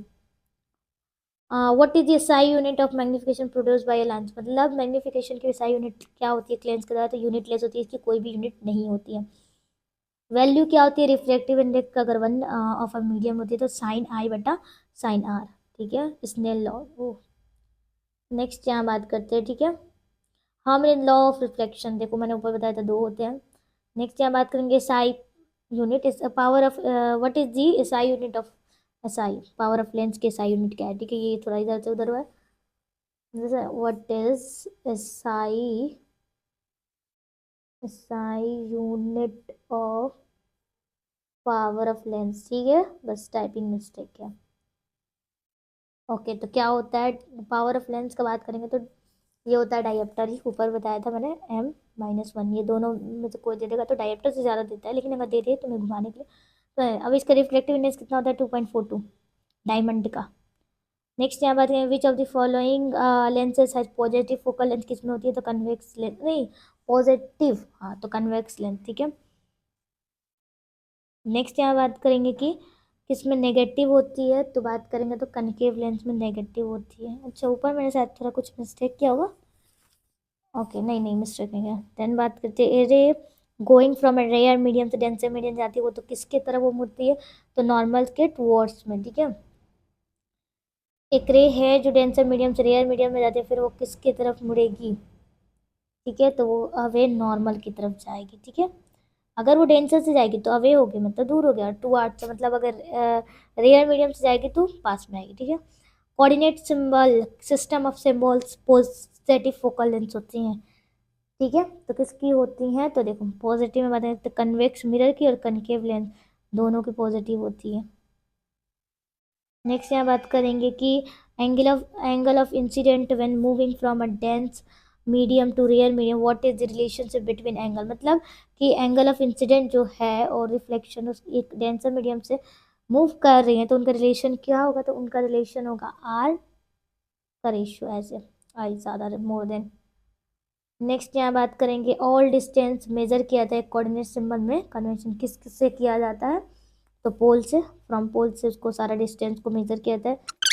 What is the SI unit of magnification produce by a lens, मतलब मैग्निफिकेशन की एसआई यूनिट क्या होती है लेंस के द्वारा, तो यूनिट लेस होती है, इसकी कोई भी यूनिट नहीं होती है। वैल्यू क्या होती है रिफ्रैक्टिव इंडेक्स का, अगर 1 ऑफ अ मीडियम होती है, तो साइन आई बटा साइन आर, ठीक है, स्नेल लॉ वो। नेक्स्ट यहाँ बात करते हैं, ठीक है, हार्मोनिक लॉ ऑफ रिफ्लेक्शन, देखो मैंने ऊपर बताया था 2 होते हैं। नेक्स्ट यहाँ बात करेंगे SI unit is power of, what is the SI unit of, SI power of lens के एसआई यूनिट क्या है, ठीक है, ये थोड़ा इधर से उधर हुआ है, what is SI, SI unit of power of lens, ठीक है, बस टाइपिंग मिस्टेक है। ओके, तो क्या होता है पावर ऑफ लेंस का बात करेंगे, तो ये होता है डायप्टर, ही ऊपर बताया था मैंने M-1, ये दोनों में से कोई दे देगा तो डायप्टर से ज़्यादा देता है, लेकिन अगर दे दे तुम्हें घुमाने के लिए तो अब इसका रिफ्लेक्टिव इंडेक्स कितना होता है, 2.42 डायमंड का। नेक्स्ट यहाँ बात करें, विच of the following lenses has positive focal length, किसमें होती है, तो कन्वेक्स लेंथ, नहीं पॉजिटिव, हाँ तो कन्वेक्स लेंथ, ठीक है। नेक्स्ट यहाँ बात करेंगे कि किस में नेगेटिव होती है, तो बात करेंगे तो कनकेव लेंस में नेगेटिव होती है। अच्छा, ऊपर मैंने शायद थोड़ा कुछ मिस्टेक किया होगा। ओके, नहीं नहीं, मिस्टेक नहीं है। देन बात करते हैं ray going from a rare medium से डेंसर मीडियम जाती है, वो तो किसके तरफ वो मुड़ती है, तो नॉर्मल के टुवर्ड्स में, ठीक है। एक रे है जो डेंसर मीडियम से रेयर मीडियम में जाती है, फिर वो किसके तरफ मुड़ेगी, ठीक है, तो वो अवे नॉर्मल की तरफ जाएगी, ठीक है। अगर वो डेंसर से जाएगी तो अवे होगी, मतलब दूर हो गया, टू आर्ट से मतलब अगर रेयर मीडियम से जाएगी तो पास में आएगी, ठीक है। Coordinate symbol system of symbols positive focal length होती हैं, ठीक है। तो किसकी होती हैं, तो देखो पॉजिटिव में बताएं तो कन्वेक्स मिरर की और कनकेव लेंस दोनों की पॉजिटिव होती है। नेक्स्ट यहाँ बात करेंगे कि angle of incident when moving from a dense medium to rare medium, what is the relationship between angle, मतलब कि एंगल ऑफ इंसिडेंट जो है और रिफ्लेक्शन उस एक डेंसर मीडियम से मूव कर रही हैं, तो उनका रिलेशन क्या होगा, तो उनका रिलेशन होगा आर का रेशियो, ऐसे आई ज़्यादा मोर देन। नेक्स्ट यहाँ बात करेंगे ऑल डिस्टेंस मेजर किया जाता है कोऑर्डिनेट सिंबल में, कन्वेंशन किस किस से किया जाता है, तो पोल से, फ्रॉम पोल से उसको सारा डिस्टेंस को मेजर किया जाता है।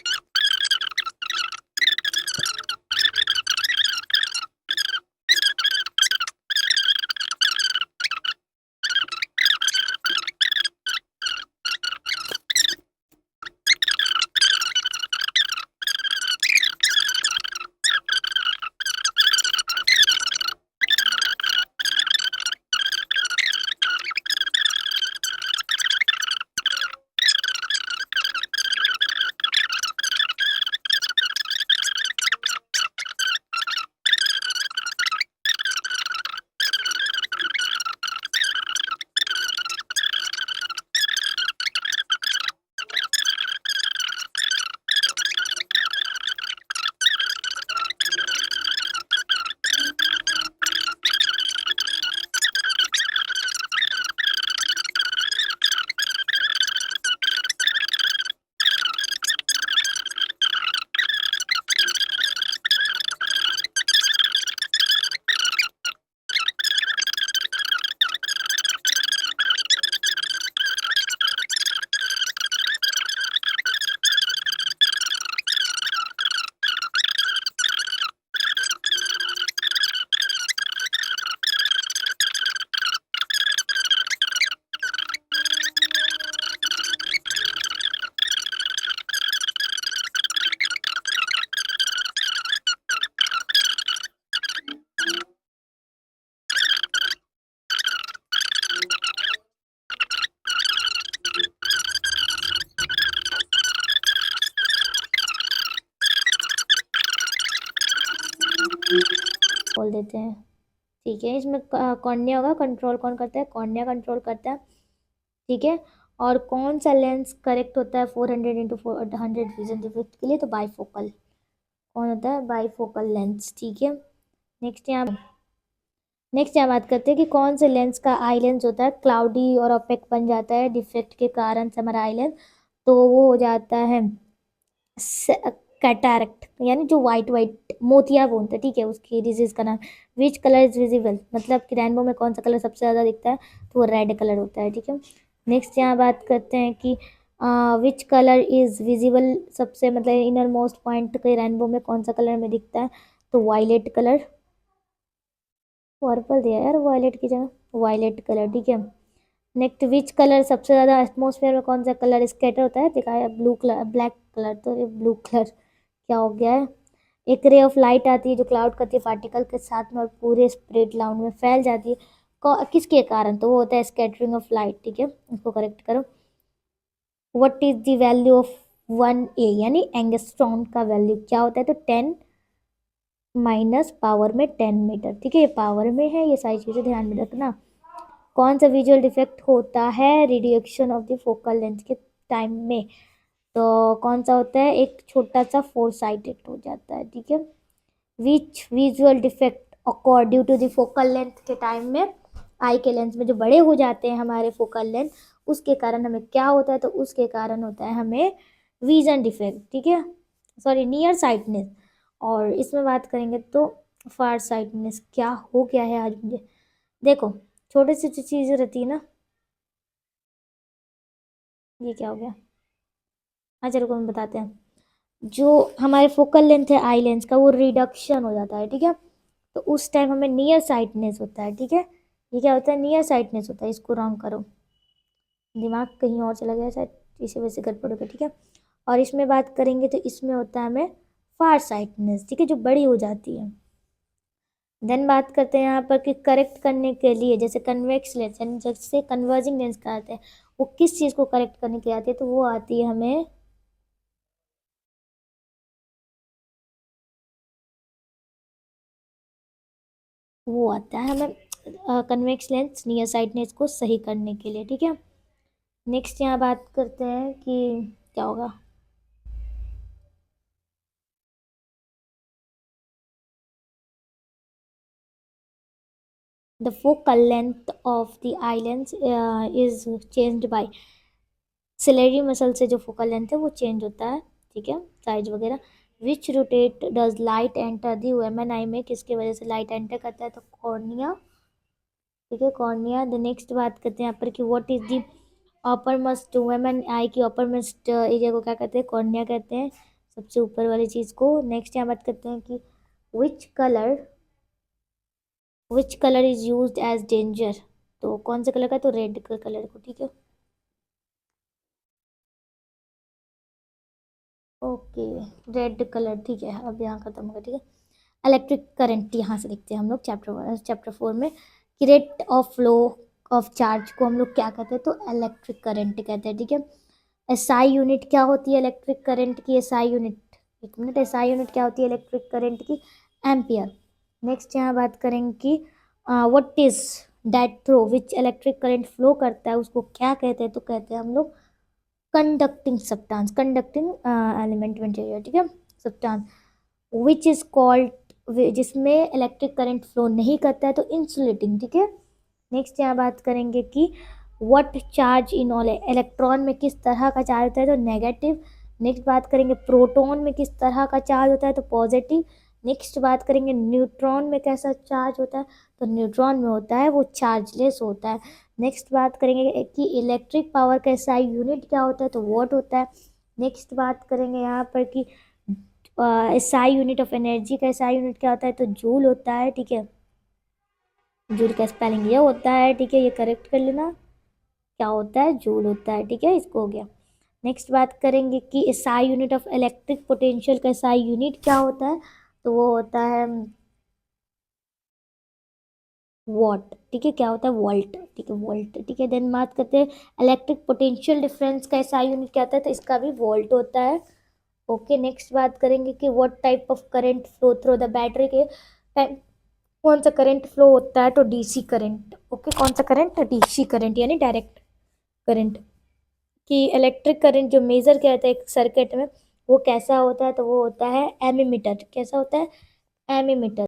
बोल देते हैं, ठीक है। इसमें कॉर्निया होगा, कंट्रोल कौन करता है, कॉर्निया कंट्रोल करता है, ठीक है। और कौन सा लेंस करेक्ट होता है 400 × 400 विजन डिफेक्ट के लिए, तो बाईफोकल, कौन होता है, बाईफोकल लेंस, ठीक है। नेक्स्ट यहाँ बात करते हैं कि कौन से लेंस का आई लेंस होता है क्लाउडी और ओपेक बन जाता है डिफेक्ट के कारण से हमारा आई लेंस, तो वो हो जाता है कैटारक्ट, यानी जो वाइट वाइट मोतिया बोलते हैं, ठीक है, उसकी डिजीज का नाम। विच कलर इज विजिबल, मतलब कि रेनबो में कौन सा कलर सबसे ज़्यादा दिखता है, तो वो रेड कलर होता है, ठीक है। नेक्स्ट यहाँ बात करते हैं कि विच कलर इज विजिबल, सबसे मतलब इनर मोस्ट पॉइंट के रेनबो में कौन सा कलर में दिखता है, तो वायलेट कलर, पर्पल दिया यार वायलेट की जगह, वायलेट कलर, ठीक है। नेक्स्ट विच कलर सबसे ज़्यादा एटमोसफेयर में कौन सा कलर स्कैटर होता है, दिखा है ब्लू कलर, ब्लैक कलर, तो ये ब्लू कलर क्या हो गया है। एक रे ऑफ लाइट आती है जो क्लाउड करती है पार्टिकल के साथ में और पूरे स्प्रेड क्लाउड में फैल जाती है, किसके कारण, तो वो होता है स्कैटरिंग ऑफ लाइट, ठीक है, इसको करेक्ट करो। What is the value of 1 A, यानी एंगस्ट्रॉन का वैल्यू क्या होता है, तो 10 माइनस पावर में 10 मीटर, ठीक है, ये पावर में है, ये सारी चीज़ें ध्यान में रखना। कौन सा विजुअल डिफेक्ट होता है reduction of the focal length के टाइम में, तो कौन सा होता है, एक छोटा सा फोर साइडेड हो जाता है, ठीक है। Which visual defect occur due to the focal length के टाइम में, आई के लेंस में जो बड़े हो जाते हैं हमारे फोकल लेंथ, उसके कारण हमें क्या होता है, तो उसके कारण होता है हमें विजन डिफेक्ट, ठीक है, सॉरी नियर साइटनेस। और इसमें बात करेंगे तो फार साइटनेस, क्या हो गया है आज मुझे, देखो छोटी सी चीज़ें रहती है ना, ये क्या हो गया, हाँ चलो को हम बताते हैं। जो हमारे फोकल लेंथ है आई लेंस का वो रिडक्शन हो जाता है, ठीक है। तो उस टाइम हमें नियर साइटनेस होता है, ठीक है। ये क्या होता है, नियर साइटनेस होता है। इसको रॉन्ग करो, दिमाग कहीं और चला गया शायद, इसी वजह से गड़बड़ हो गया, ठीक है। और इसमें बात करेंगे तो इसमें होता है हमें फार साइटनेस, ठीक है, जो बड़ी हो जाती है। देन बात करते हैं यहाँ पर कि करेक्ट करने के लिए, जैसे कन्वेक्स लेंस जैसे कन्वर्जिंग लेंस का आता है, वो किस चीज़ को करेक्ट करने के लिए आती है, तो वो आती है हमें, वो आता है हमें कन्वेक्स लेंस नियर साइटनेस को सही करने के लिए, ठीक है। नेक्स्ट यहाँ बात करते हैं कि क्या होगा। The focal length of the eye lens is changed by ciliary muscle से, जो फोकल लेंथ है वो चेंज होता है, ठीक है, साइज वगैरह। विच rotate does light enter the women I में, किसकी वजह से लाइट एंटर करता है, तो कॉर्निया, ठीक है, कॉर्निया। द नेक्स्ट बात करते हैं यहाँ पर कि what is the upper must women I की अपर मस्ट एरिया को क्या कहते हैं, कॉर्निया कहते हैं, सबसे ऊपर वाली चीज़ को। नेक्स्ट यहाँ बात करते हैं कि which colour which colour is use as danger, तो कौन सा कलर का, तो रेड कलर को, ठीक है। ओके, रेड कलर, ठीक है, अब यहाँ खत्म हो गया, ठीक है। इलेक्ट्रिक करंट यहाँ से लिखते हैं हम लोग चैप्टर 4 में कि rate of flow of charge को हम लोग क्या कहते हैं, तो इलेक्ट्रिक करंट कहते हैं, ठीक है। एसआई यूनिट क्या होती है इलेक्ट्रिक करंट की, एसआई यूनिट, एक मिनट, एसआई यूनिट क्या होती है इलेक्ट्रिक करंट की, एम्पियर। नेक्स्ट यहाँ बात करेंगे कि what is that through which electric current flow करता है, उसको क्या कहते हैं, तो कहते हैं हम लोग कंडक्टिंग सब्सटेंस, कंडक्टिंग एलिमेंट में चाहिए, ठीक है, सब्सटेंस। विच इज कॉल्ड, जिसमें इलेक्ट्रिक करंट फ्लो नहीं करता है, तो इंसुलेटिंग, ठीक है। नेक्स्ट यहाँ बात करेंगे कि what charge in all, electron में किस तरह का चार्ज होता है, तो नेगेटिव। नेक्स्ट बात करेंगे प्रोटॉन में किस तरह का चार्ज होता है, तो पॉजिटिव। नेक्स्ट बात करेंगे न्यूट्रॉन में कैसा चार्ज होता है, तो न्यूट्रॉन में होता है वो चार्जलेस होता है। नेक्स्ट बात करेंगे कि इलेक्ट्रिक पावर का एसआई यूनिट क्या होता है, तो वॉट होता है। नेक्स्ट बात करेंगे यहाँ पर कि एसआई यूनिट ऑफ एनर्जी का एसआई यूनिट क्या होता है, तो जूल होता है, ठीक है। जूल का स्पेलिंग ये होता है, ठीक है, ये करेक्ट कर लेना, क्या होता है, जूल होता है, ठीक है, इसको हो गया। नेक्स्ट बात करेंगे कि SI unit of electric potential का एसआई यूनिट क्या होता है, तो वो होता है वॉट, ठीक है, क्या होता है, वोल्ट, ठीक है, वोल्ट, ठीक है। देन बात करते हैं इलेक्ट्रिक पोटेंशियल डिफरेंस का एसआई यूनिट क्या होता है, तो इसका भी वोल्ट होता है। ओके, नेक्स्ट बात करेंगे कि what type of current flow through the battery के कौन सा करंट फ्लो होता है, तो डीसी करंट, ओके, कौन सा करंट, डीसी करंट यानी डायरेक्ट करंट। कि इलेक्ट्रिक करंट जो मेजर किया जाता है एक सर्किट में, वो कैसा होता है, तो वो होता है एमीमीटर, कैसा होता है, एमीमीटर।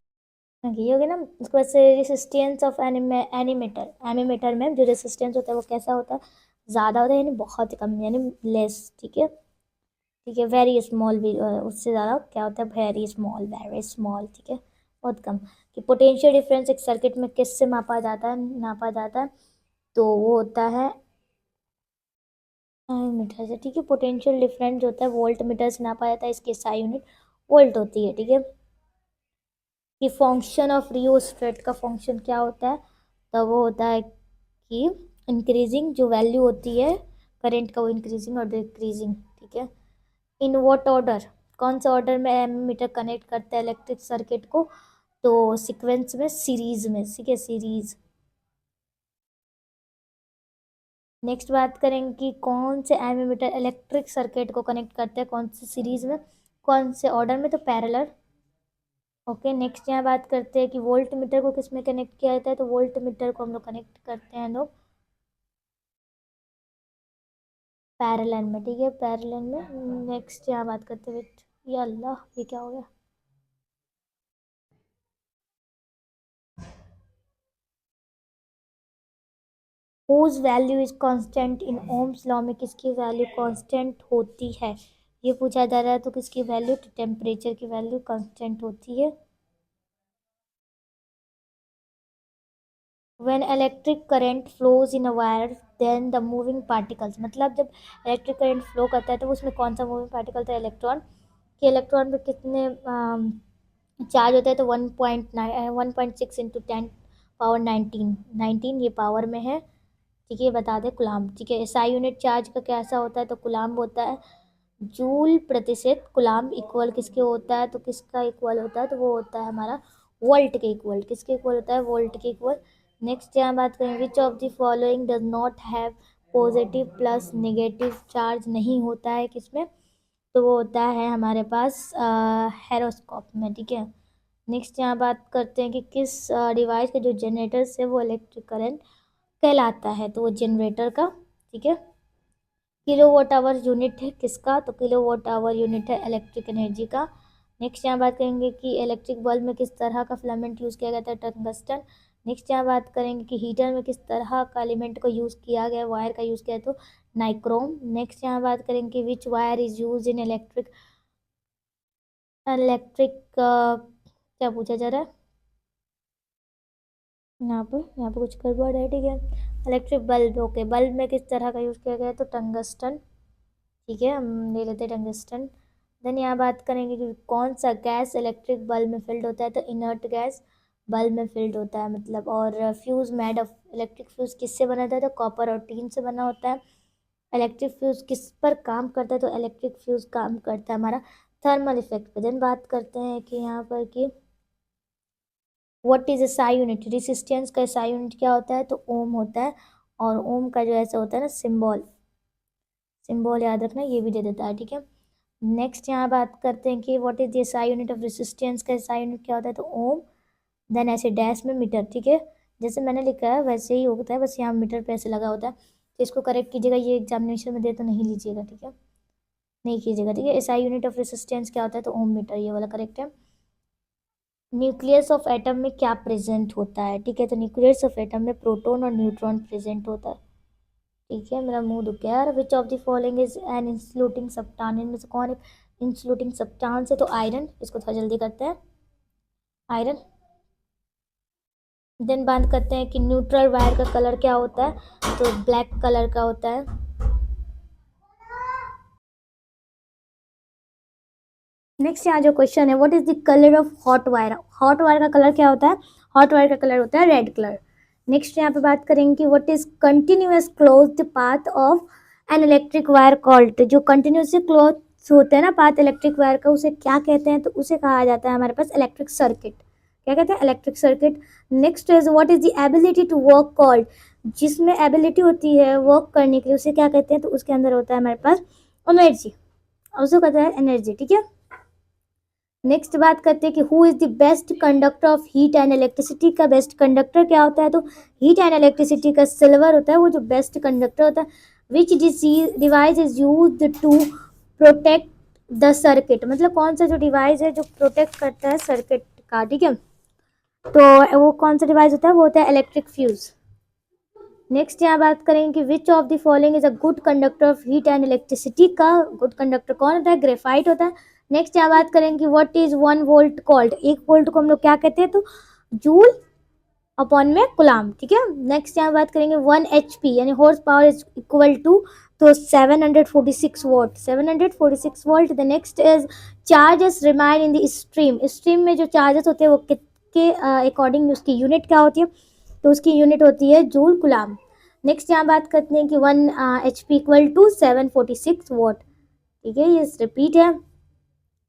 ये हो गया ना। उसके बाद से रेसिस्टेंस ऑफ एनीमीटर, एमीमीटर में जो रेसिस्टेंस होता है वो कैसा होता है, ज़्यादा होता है यानी बहुत कम, यानी लेस, ठीक है, ठीक है। वेरी स्मॉल भी उससे ज़्यादा क्या होता है, वेरी स्मॉल, ठीक है, बहुत कम। कि पोटेंशियल डिफरेंस एक सर्किट में किससे नापा जाता है, तो वो होता है मीटर से, ठीक है। पोटेंशियल डिफरेंस जो होता है वोल्ट मीटर से नापा जाता है, इसकी SI यूनिट वोल्ट होती है, ठीक है। कि फंक्शन ऑफ रियोस्टेट का फंक्शन क्या होता है, तो वो होता है कि इंक्रीजिंग जो वैल्यू होती है करंट का, वो इंक्रीजिंग और डिक्रीजिंग, ठीक है। इन व्हाट ऑर्डर, कौन सा ऑर्डर में एमीमीटर कनेक्ट करता है इलेक्ट्रिक सर्किट को, तो सीक्वेंस में, सीरीज में, ठीक है, सीरीज। नेक्स्ट बात करेंगे कि कौन से एमीमीटर इलेक्ट्रिक सर्किट को कनेक्ट करते हैं, कौन से सीरीज में, कौन से ऑर्डर में, तो पैरेलल। ओके, नेक्स्ट यहाँ बात करते हैं कि वोल्ट मीटर को किस में कनेक्ट किया जाता है, तो वोल्ट मीटर को हम लोग कनेक्ट करते हैं लोग पैरेलल में, ठीक है, पैरेलल में। नेक्स्ट यहाँ बात करते हैं, wait, ये अल्लाह, ये क्या हो गया, whose value is constant in Ohm's law में किसकी वैल्यू कांस्टेंट होती है, ये पूछा जा रहा है, तो किसकी वैल्यू, तो टेम्परेचर की वैल्यू कांस्टेंट होती है। When electric current flows in a wire then the moving particles, मतलब जब इलेक्ट्रिक करंट फ्लो करता है तो उसमें कौन सा मूविंग पार्टिकल था, इलेक्ट्रॉन। कि इलेक्ट्रॉन पे कितने चार्ज होता है, तो 1.6 इंटू 10 पावर 19 19 ये पावर में है। ठीक है, ये बता दे कुलाम। ठीक है, एसआई यूनिट चार्ज का कैसा होता है, तो कुलाम होता है जूल प्रतिशत। कुलाम इक्वल किसके होता है, तो किसका इक्वल होता है, तो वो होता है हमारा वोल्ट के इक्वल। किसके इक्वल होता है, वोल्ट के इक्वल। नेक्स्ट यहाँ बात करें, विच of the following does not have positive plus negative charge, नहीं होता है किसमें, तो वो होता है हमारे पास हेरोस्कोप में। ठीक है, नेक्स्ट यहाँ बात करते हैं कि किस डिवाइस के जो जनरेटर से वो इलेक्ट्रिक करंट कहलाता है, तो वो जनरेटर का। ठीक है, किलो वॉट आवर यूनिट है किसका, तो किलो वॉट आवर यूनिट है इलेक्ट्रिक एनर्जी का। नेक्स्ट यहाँ बात करेंगे कि इलेक्ट्रिक बल्ब में किस तरह का फिलामेंट यूज़ किया गया था, टंगस्टन। नेक्स्ट यहाँ बात करेंगे कि हीटर में किस तरह का एलिमेंट को यूज़ किया गया, वायर का यूज़ किया, तो नाइक्रोम। नेक्स्ट यहाँ बात करेंगे कि which wire is use in electric electric क्या पूछा जा रहा है यहाँ पे कुछ गड़बड़ है। ठीक है, इलेक्ट्रिक बल्ब, ओके, बल्ब में किस तरह का यूज़ किया गया है, तो टंगस्टन। ठीक है, हम ले लेते हैं टंगस्टन। देन यहाँ बात करेंगे कि कौन सा गैस इलेक्ट्रिक बल्ब में फिल्ड होता है, तो इनर्ट गैस बल्ब में फिल्ड होता है, मतलब। और fuse made of, electric fuse किससे बना था, तो कॉपर और टीन से बना होता है। इलेक्ट्रिक फ्यूज़ किस पर काम करता है, तो इलेक्ट्रिक फ्यूज़ काम करता है हमारा थर्मल इफेक्ट पे। देन बात करते हैं कि यहाँ पर कि what is SI unit, resistance का एसआई यूनिट क्या होता है, तो ओम होता है। और ओम का जो ऐसा होता है ना सिंबल, सिंबल याद रखना, ये भी दे देता है। ठीक है, नेक्स्ट यहाँ बात करते हैं कि what is the SI unit of resistance का एसआई यूनिट क्या होता है, तो ओम। देन ऐसे डैश में मीटर। ठीक है, जैसे मैंने लिखा है वैसे ही होता है, बस यहाँ मीटर पे ऐसे लगा होता है, तो इसको करेक्ट कीजिएगा, ये एग्जामिनेशन में दे तो नहीं लीजिएगा। ठीक है, नहीं कीजिएगा। ठीक है, एसआई यूनिट ऑफ रेसिस्टेंस क्या होता है, तो ओम मीटर, ये वाला करेक्ट है। न्यूक्लियस ऑफ एटम में क्या प्रेजेंट होता है, ठीक है, तो न्यूक्लियस ऑफ एटम में प्रोटॉन और न्यूट्रॉन प्रेजेंट होता है। ठीक है, मेरा मुंह दुख गया यार। विच of the following is an insulating substance, इनमें से कौन एक इंसुलेटिंग सब्सटेंस है, तो आयरन। इसको थोड़ा जल्दी करते हैं, आयरन। देन बात करते हैं कि न्यूट्रल वायर का कलर क्या होता है, तो ब्लैक कलर का होता है। नेक्स्ट यहाँ जो क्वेश्चन है, what is the colour of hot wire, hot wire का कलर क्या होता है, हॉट वायर का कलर होता है रेड कलर। नेक्स्ट यहाँ पे बात करेंगे कि what is continuous closed path of an electric wire called, जो कंटिन्यूसली क्लोज होते हैं ना पाथ इलेक्ट्रिक वायर का, उसे क्या कहते हैं, तो उसे कहा जाता है हमारे पास इलेक्ट्रिक सर्किट। क्या कहते हैं, electric circuit. Next is what is the ability to work called, जिसमें एबिलिटी होती है वर्क करने के लिए, उसे क्या कहते हैं, तो उसके अंदर होता है हमारे पास एनर्जी, उसको कहते हैं एनर्जी। ठीक है, नेक्स्ट बात करते हैं कि who is the best conductor of heat and electricity, का बेस्ट कंडक्टर क्या होता है, तो हीट एंड इलेक्ट्रिसिटी का सिल्वर होता है, वो जो बेस्ट कंडक्टर होता है। Which device is use to protect the circuit, मतलब कौन सा जो डिवाइस है जो प्रोटेक्ट करता है सर्किट का। ठीक है, तो वो कौन सा डिवाइस होता है, वो होता है इलेक्ट्रिक फ्यूज। नेक्स्ट यहाँ बात करेंगे कि which of the following is a good conductor of heat and electricity, का गुड कंडक्टर कौन होता है, ग्रेफाइट होता है। नेक्स्ट यहाँ बात करेंगे कि what is 1 volt called, 1 volt को हम लोग क्या कहते हैं, तो जूल अपॉन में कुलाम। ठीक है, नेक्स्ट यहाँ बात करेंगे 1 HP यानी horse power is equal to, तो 746 volt, 746 volt. The next is charges remain in the stream, stream में जो चार्जेस होते हैं वो किसके अकॉर्डिंग उसकी यूनिट क्या होती है, तो उसकी यूनिट होती है जूल कुलाम। नेक्स्ट यहाँ बात करते हैं कि 1 HP इक्वल टू 746 वोट। ठीक है, ये रिपीट है।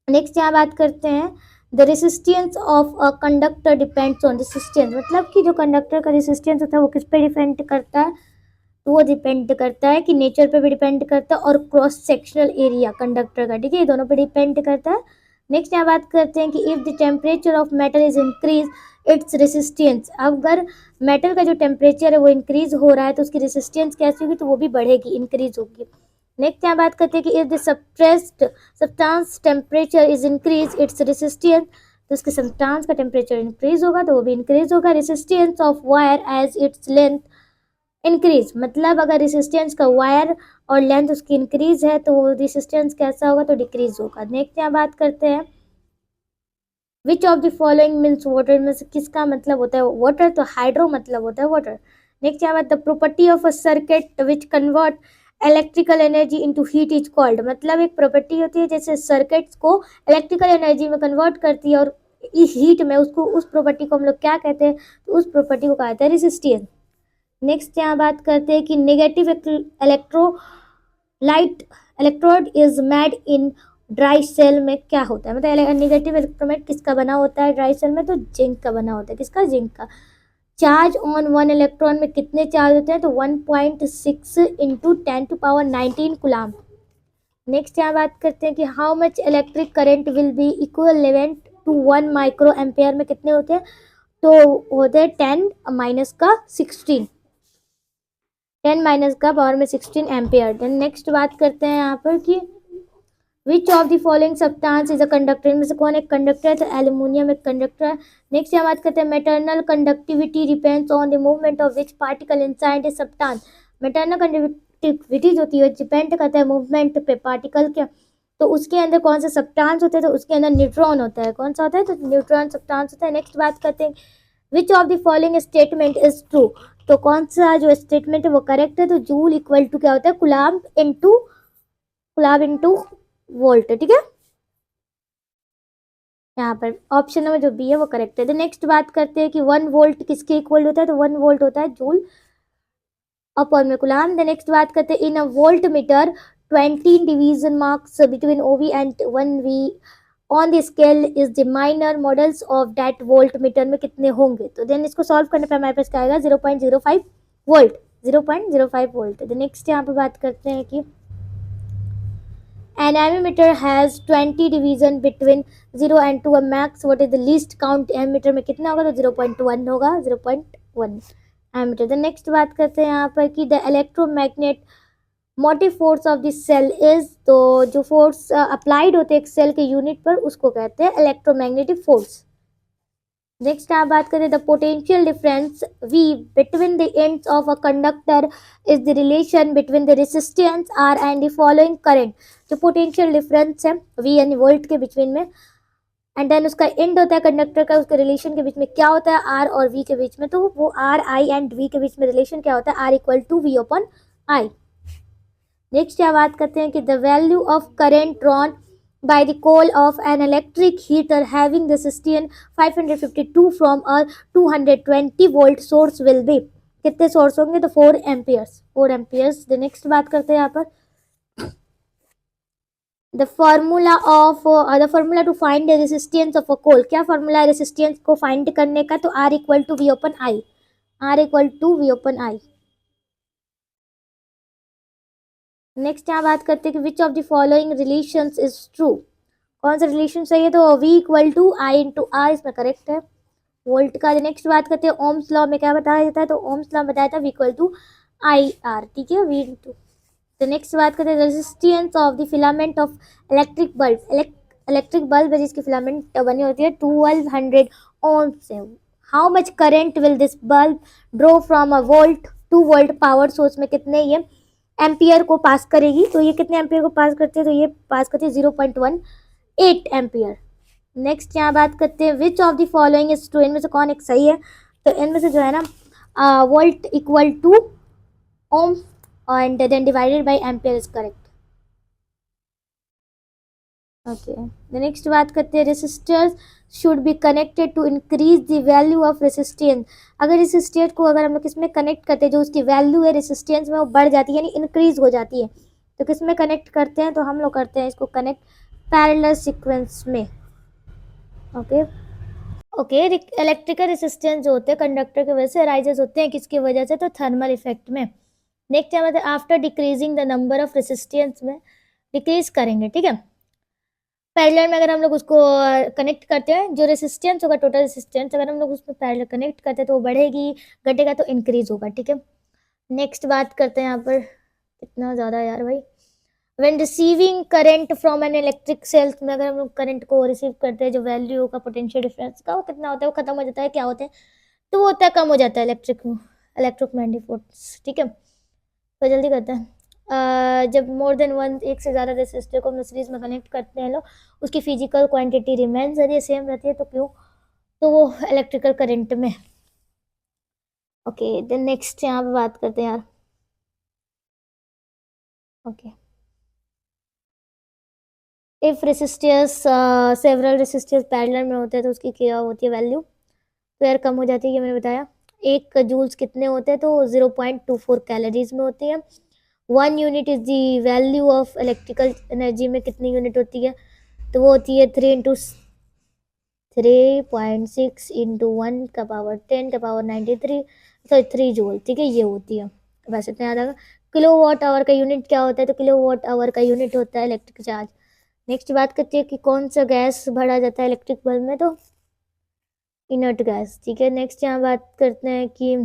नेक्स्ट यहाँ बात करते हैं the resistance of a conductor depends on resistance, मतलब कि जो कंडक्टर का रेसिस्टेंस होता है वो किस पे डिपेंड करता है, तो वो डिपेंड करता है कि नेचर पे भी डिपेंड करता है और क्रॉस सेक्शनल एरिया कंडक्टर का। ठीक है, ये दोनों पे डिपेंड करता है। नेक्स्ट यहाँ बात करते हैं कि if the temperature of metal is increase its resistance, अगर मेटल का जो टेम्परेचर है वो इंक्रीज हो रहा है तो उसकी रेसिस्टेंस कैसी होगी, तो वो भी बढ़ेगी, इंक्रीज होगी। नेक्स्ट यहाँ बात करते हैं कि if the substance temperature is increase its resistance, तो उसके सब्सटेंस का टेम्परेचर इंक्रीज होगा तो वो भी इंक्रीज होगा। Resistance of wire as its length increase, मतलब अगर रेसिस्टेंस का वायर और लेंथ उसकी इंक्रीज है तो वो रेसिस्टेंस कैसा होगा, तो डिक्रीज होगा। नेक्स्ट यहाँ बात करते हैं विच of the following means water, में से किसका मतलब होता है वाटर, तो हाइड्रो मतलब होता है वाटर। नेक्स्ट यहाँ the property of a circuit which convert electrical energy into heat is called, मतलब एक प्रॉपर्टी होती है जैसे सर्किट्स को इलेक्ट्रिकल एनर्जी में कन्वर्ट करती है और इस हीट में उसको, उस प्रॉपर्टी को हम लोग क्या कहते हैं, तो उस प्रॉपर्टी को कहते हैं रेसिस्टेंस। नेक्स्ट यहाँ बात करते हैं कि negative electrolyte electrode is made in dry cell में क्या होता है, मतलब नेगेटिव इलेक्ट्रोलाइट किसका बना होता है ड्राई सेल में, तो जिंक का बना होता है। किसका, जिंक का। चार्ज ऑन वन इलेक्ट्रॉन में कितने चार्ज होते हैं, तो 1.6 इंटू 10⁻19 कूलम। नेक्स्ट यहाँ बात करते हैं कि how much electric current will be equivalent to 1 micro ampere में कितने होते हैं, तो होते हैं 10 माइनस का पावर में 16 एम्पेयर। देन नेक्स्ट बात करते हैं यहाँ पर कि which of the following substance is a conductor, इनमें से कौन एक कंडक्टर है, तो एल्यूमिनियम एक कंडक्टर है। नेक्स्ट यहाँ बात करते हैं maternal conductivity depends on the movement of which particle inside a substance, maternal conductivity जो होती है डिपेंड करता है मूवमेंट पे पार्टिकल के, तो उसके अंदर कौन सा सब्सटेंस होता है, तो उसके अंदर न्यूट्रॉन होता है। कौन सा होता है, तो न्यूट्रॉन सब्सटेंस होता है। नेक्स्ट बात करते हैं विच of the following statement is true, तो कौन सा जो स्टेटमेंट है वो करेक्ट है, तो जूल इक्वल टू क्या होता है, कुलाम्ब इंटू वोल्ट, ठीक है। यहाँ पर ऑप्शन नंबर जो बी है वो करेक्ट है। तो नेक्स्ट बात करते हैं कि 1 वोल्ट किसके इक्वल होता है, तो 1 वोल्ट होता है जूल अपॉन में कुलाम। द नेक्स्ट बात करते हैं in a voltmeter 20 division marks between O V and 1V on the scale is the minor models of that voltmeter में कितने होंगे, तो देन इसको सॉल्व करने पर हमारे पास क्या आएगा 0.05 वोल्ट, 0.05 वोल्ट। द नेक्स्ट यहाँ पे बात करते हैं कि an ammeter has 20 division between 0 and 2 max, what is the least count ammeter में कितना होगा, तो 0.1 होगा, 0.1 ammeter। द नेक्स्ट बात करते हैं यहाँ पर कि the electromagnet motive force of this cell is, तो जो फोर्स अप्लाइड होते हैं एक सेल के यूनिट पर उसको कहते हैं इलेक्ट्रोमैग्नेटिक फोर्स। नेक्स्ट आप बात करें the potential difference V between the ends of a conductor is the relation between the resistance R and the following current, जो पोटेंशियल डिफरेंस है V यानी वोल्ट के बिटवीन में, एंड देन उसका एंड होता है कंडक्टर का, उसके रिलेशन के बीच में क्या होता है R और V के बीच में, तो वो R I एंड V के बीच में रिलेशन क्या होता है, R equal to V upon I। Next क्या बात करते हैं कि the value of current drawn by the coil of an electric heater having resistance 552 from a 220 volt source will be, कितने सोर्स होंगे, तो 4 एम्पियर्स। द नेक्स्ट बात करते हैं यहाँ पर the formula to find the resistance of a coil, क्या फॉर्मूला है रेसिस्टेंस को फाइंड करने का, तो R equal to V upon I, R equal to V upon I. Next यहाँ बात करते हैं कि which of the following relations is true, कौन सा रिलेशन सही है, तो V equal to I into r इसमें करेक्ट है वोल्ट का। नेक्स्ट बात करते हैं ओम्स लॉ में क्या बताया जाता है, तो ओम्स लॉ बताया था V equal to I R, ठीक है, V इंटू। तो नेक्स्ट बात करते हैं resistance of the filament of electric bulb, electric bulb है जिसकी फिलामेंट बनी होती है 1200 ओम्स से। How much current will this bulb draw from a volt 2 volt power source में कितने ये एम्पियर को पास करेगी, तो ये कितने एम्पियर को पास करते हैं, तो ये पास करते हैं 0.18 एम्पियर। नेक्स्ट यहाँ बात करते हैं विच of the following is true, इनमें से कौन एक सही है, तो इनमें से जो है ना volt equal to ohm and then divided by ampere is correct. Okay, the next बात करते हैं resistors should be connected to increase the value of resistance, अगर रेसिस्टर को अगर हम लोग किसमें कनेक्ट करते हैं जो उसकी वैल्यू है रेसिस्टेंस में वो बढ़ जाती है यानी इंक्रीज हो जाती है, तो किसमें कनेक्ट करते हैं, तो हम लोग करते हैं इसको कनेक्ट पैरेलल सीक्वेंस में। ओके इलेक्ट्रिकल रेसिस्टेंस जो होते हैं कंडक्टर की वजह से राइजेस होते हैं, किसकी वजह से, तो थर्मल इफेक्ट में। नेक्स्ट क्या मतलब after decreasing the number of resistance में डिक्रीज करेंगे, ठीक है। पैरेलल में अगर हम लोग उसको कनेक्ट करते हैं जो रेसिस्टेंस होगा टोटल रेसिस्टेंस, अगर हम लोग उसमें पैरेलल कनेक्ट करते हैं तो वो बढ़ेगी, घटेगा तो इंक्रीज होगा, ठीक है। नेक्स्ट बात करते हैं यहाँ पर, कितना ज़्यादा यार भाई, when receiving current from an electric cell में अगर हम लोग करंट को रिसीव करते हैं जो वैल्यू होगा पोटेंशियल डिफरेंस का वो कितना होता है, वो खत्म हो जाता है, क्या होता है, तो वो होता है कम हो जाता है इलेक्ट्रोमैग्नेटिक फोर्स, ठीक है। तो जल्दी करते हैं जब मोर देन वन एक से ज़्यादा रेसिस्टर को सीरीज में कनेक्ट करते हैं लोग, उसकी फिजिकल क्वांटिटी रिमेन्स यदि सेम रहती है तो क्यों, तो वो इलेक्ट्रिकल करंट में। ओके देन नेक्स्ट यहाँ पे बात करते हैं यार। Okay if resistors several resistors parallel में होते हैं तो उसकी क्या होती है वैल्यू, तो यार कम हो जाती है, ये मैंने बताया। एक जूल्स कितने होते हैं, तो 0.24 कैलोरीज में होती है। 1 unit is the value of electrical energy में कितनी यूनिट होती है, तो वो होती है 3.6 इंटू 1 का पावर 10 का पावर 93, सॉरी 3 जूल, ठीक है ये होती है। बस इतना याद आएगा। किलो वॉट आवर का यूनिट क्या होता है, तो किलो वॉट आवर का यूनिट होता है इलेक्ट्रिक चार्ज। नेक्स्ट बात करते हैं कि कौन सा गैस भरा जाता है इलेक्ट्रिक बल्ब में, तो इनर्ट गैस, ठीक है। नेक्स्ट यहाँ बात करते हैं कि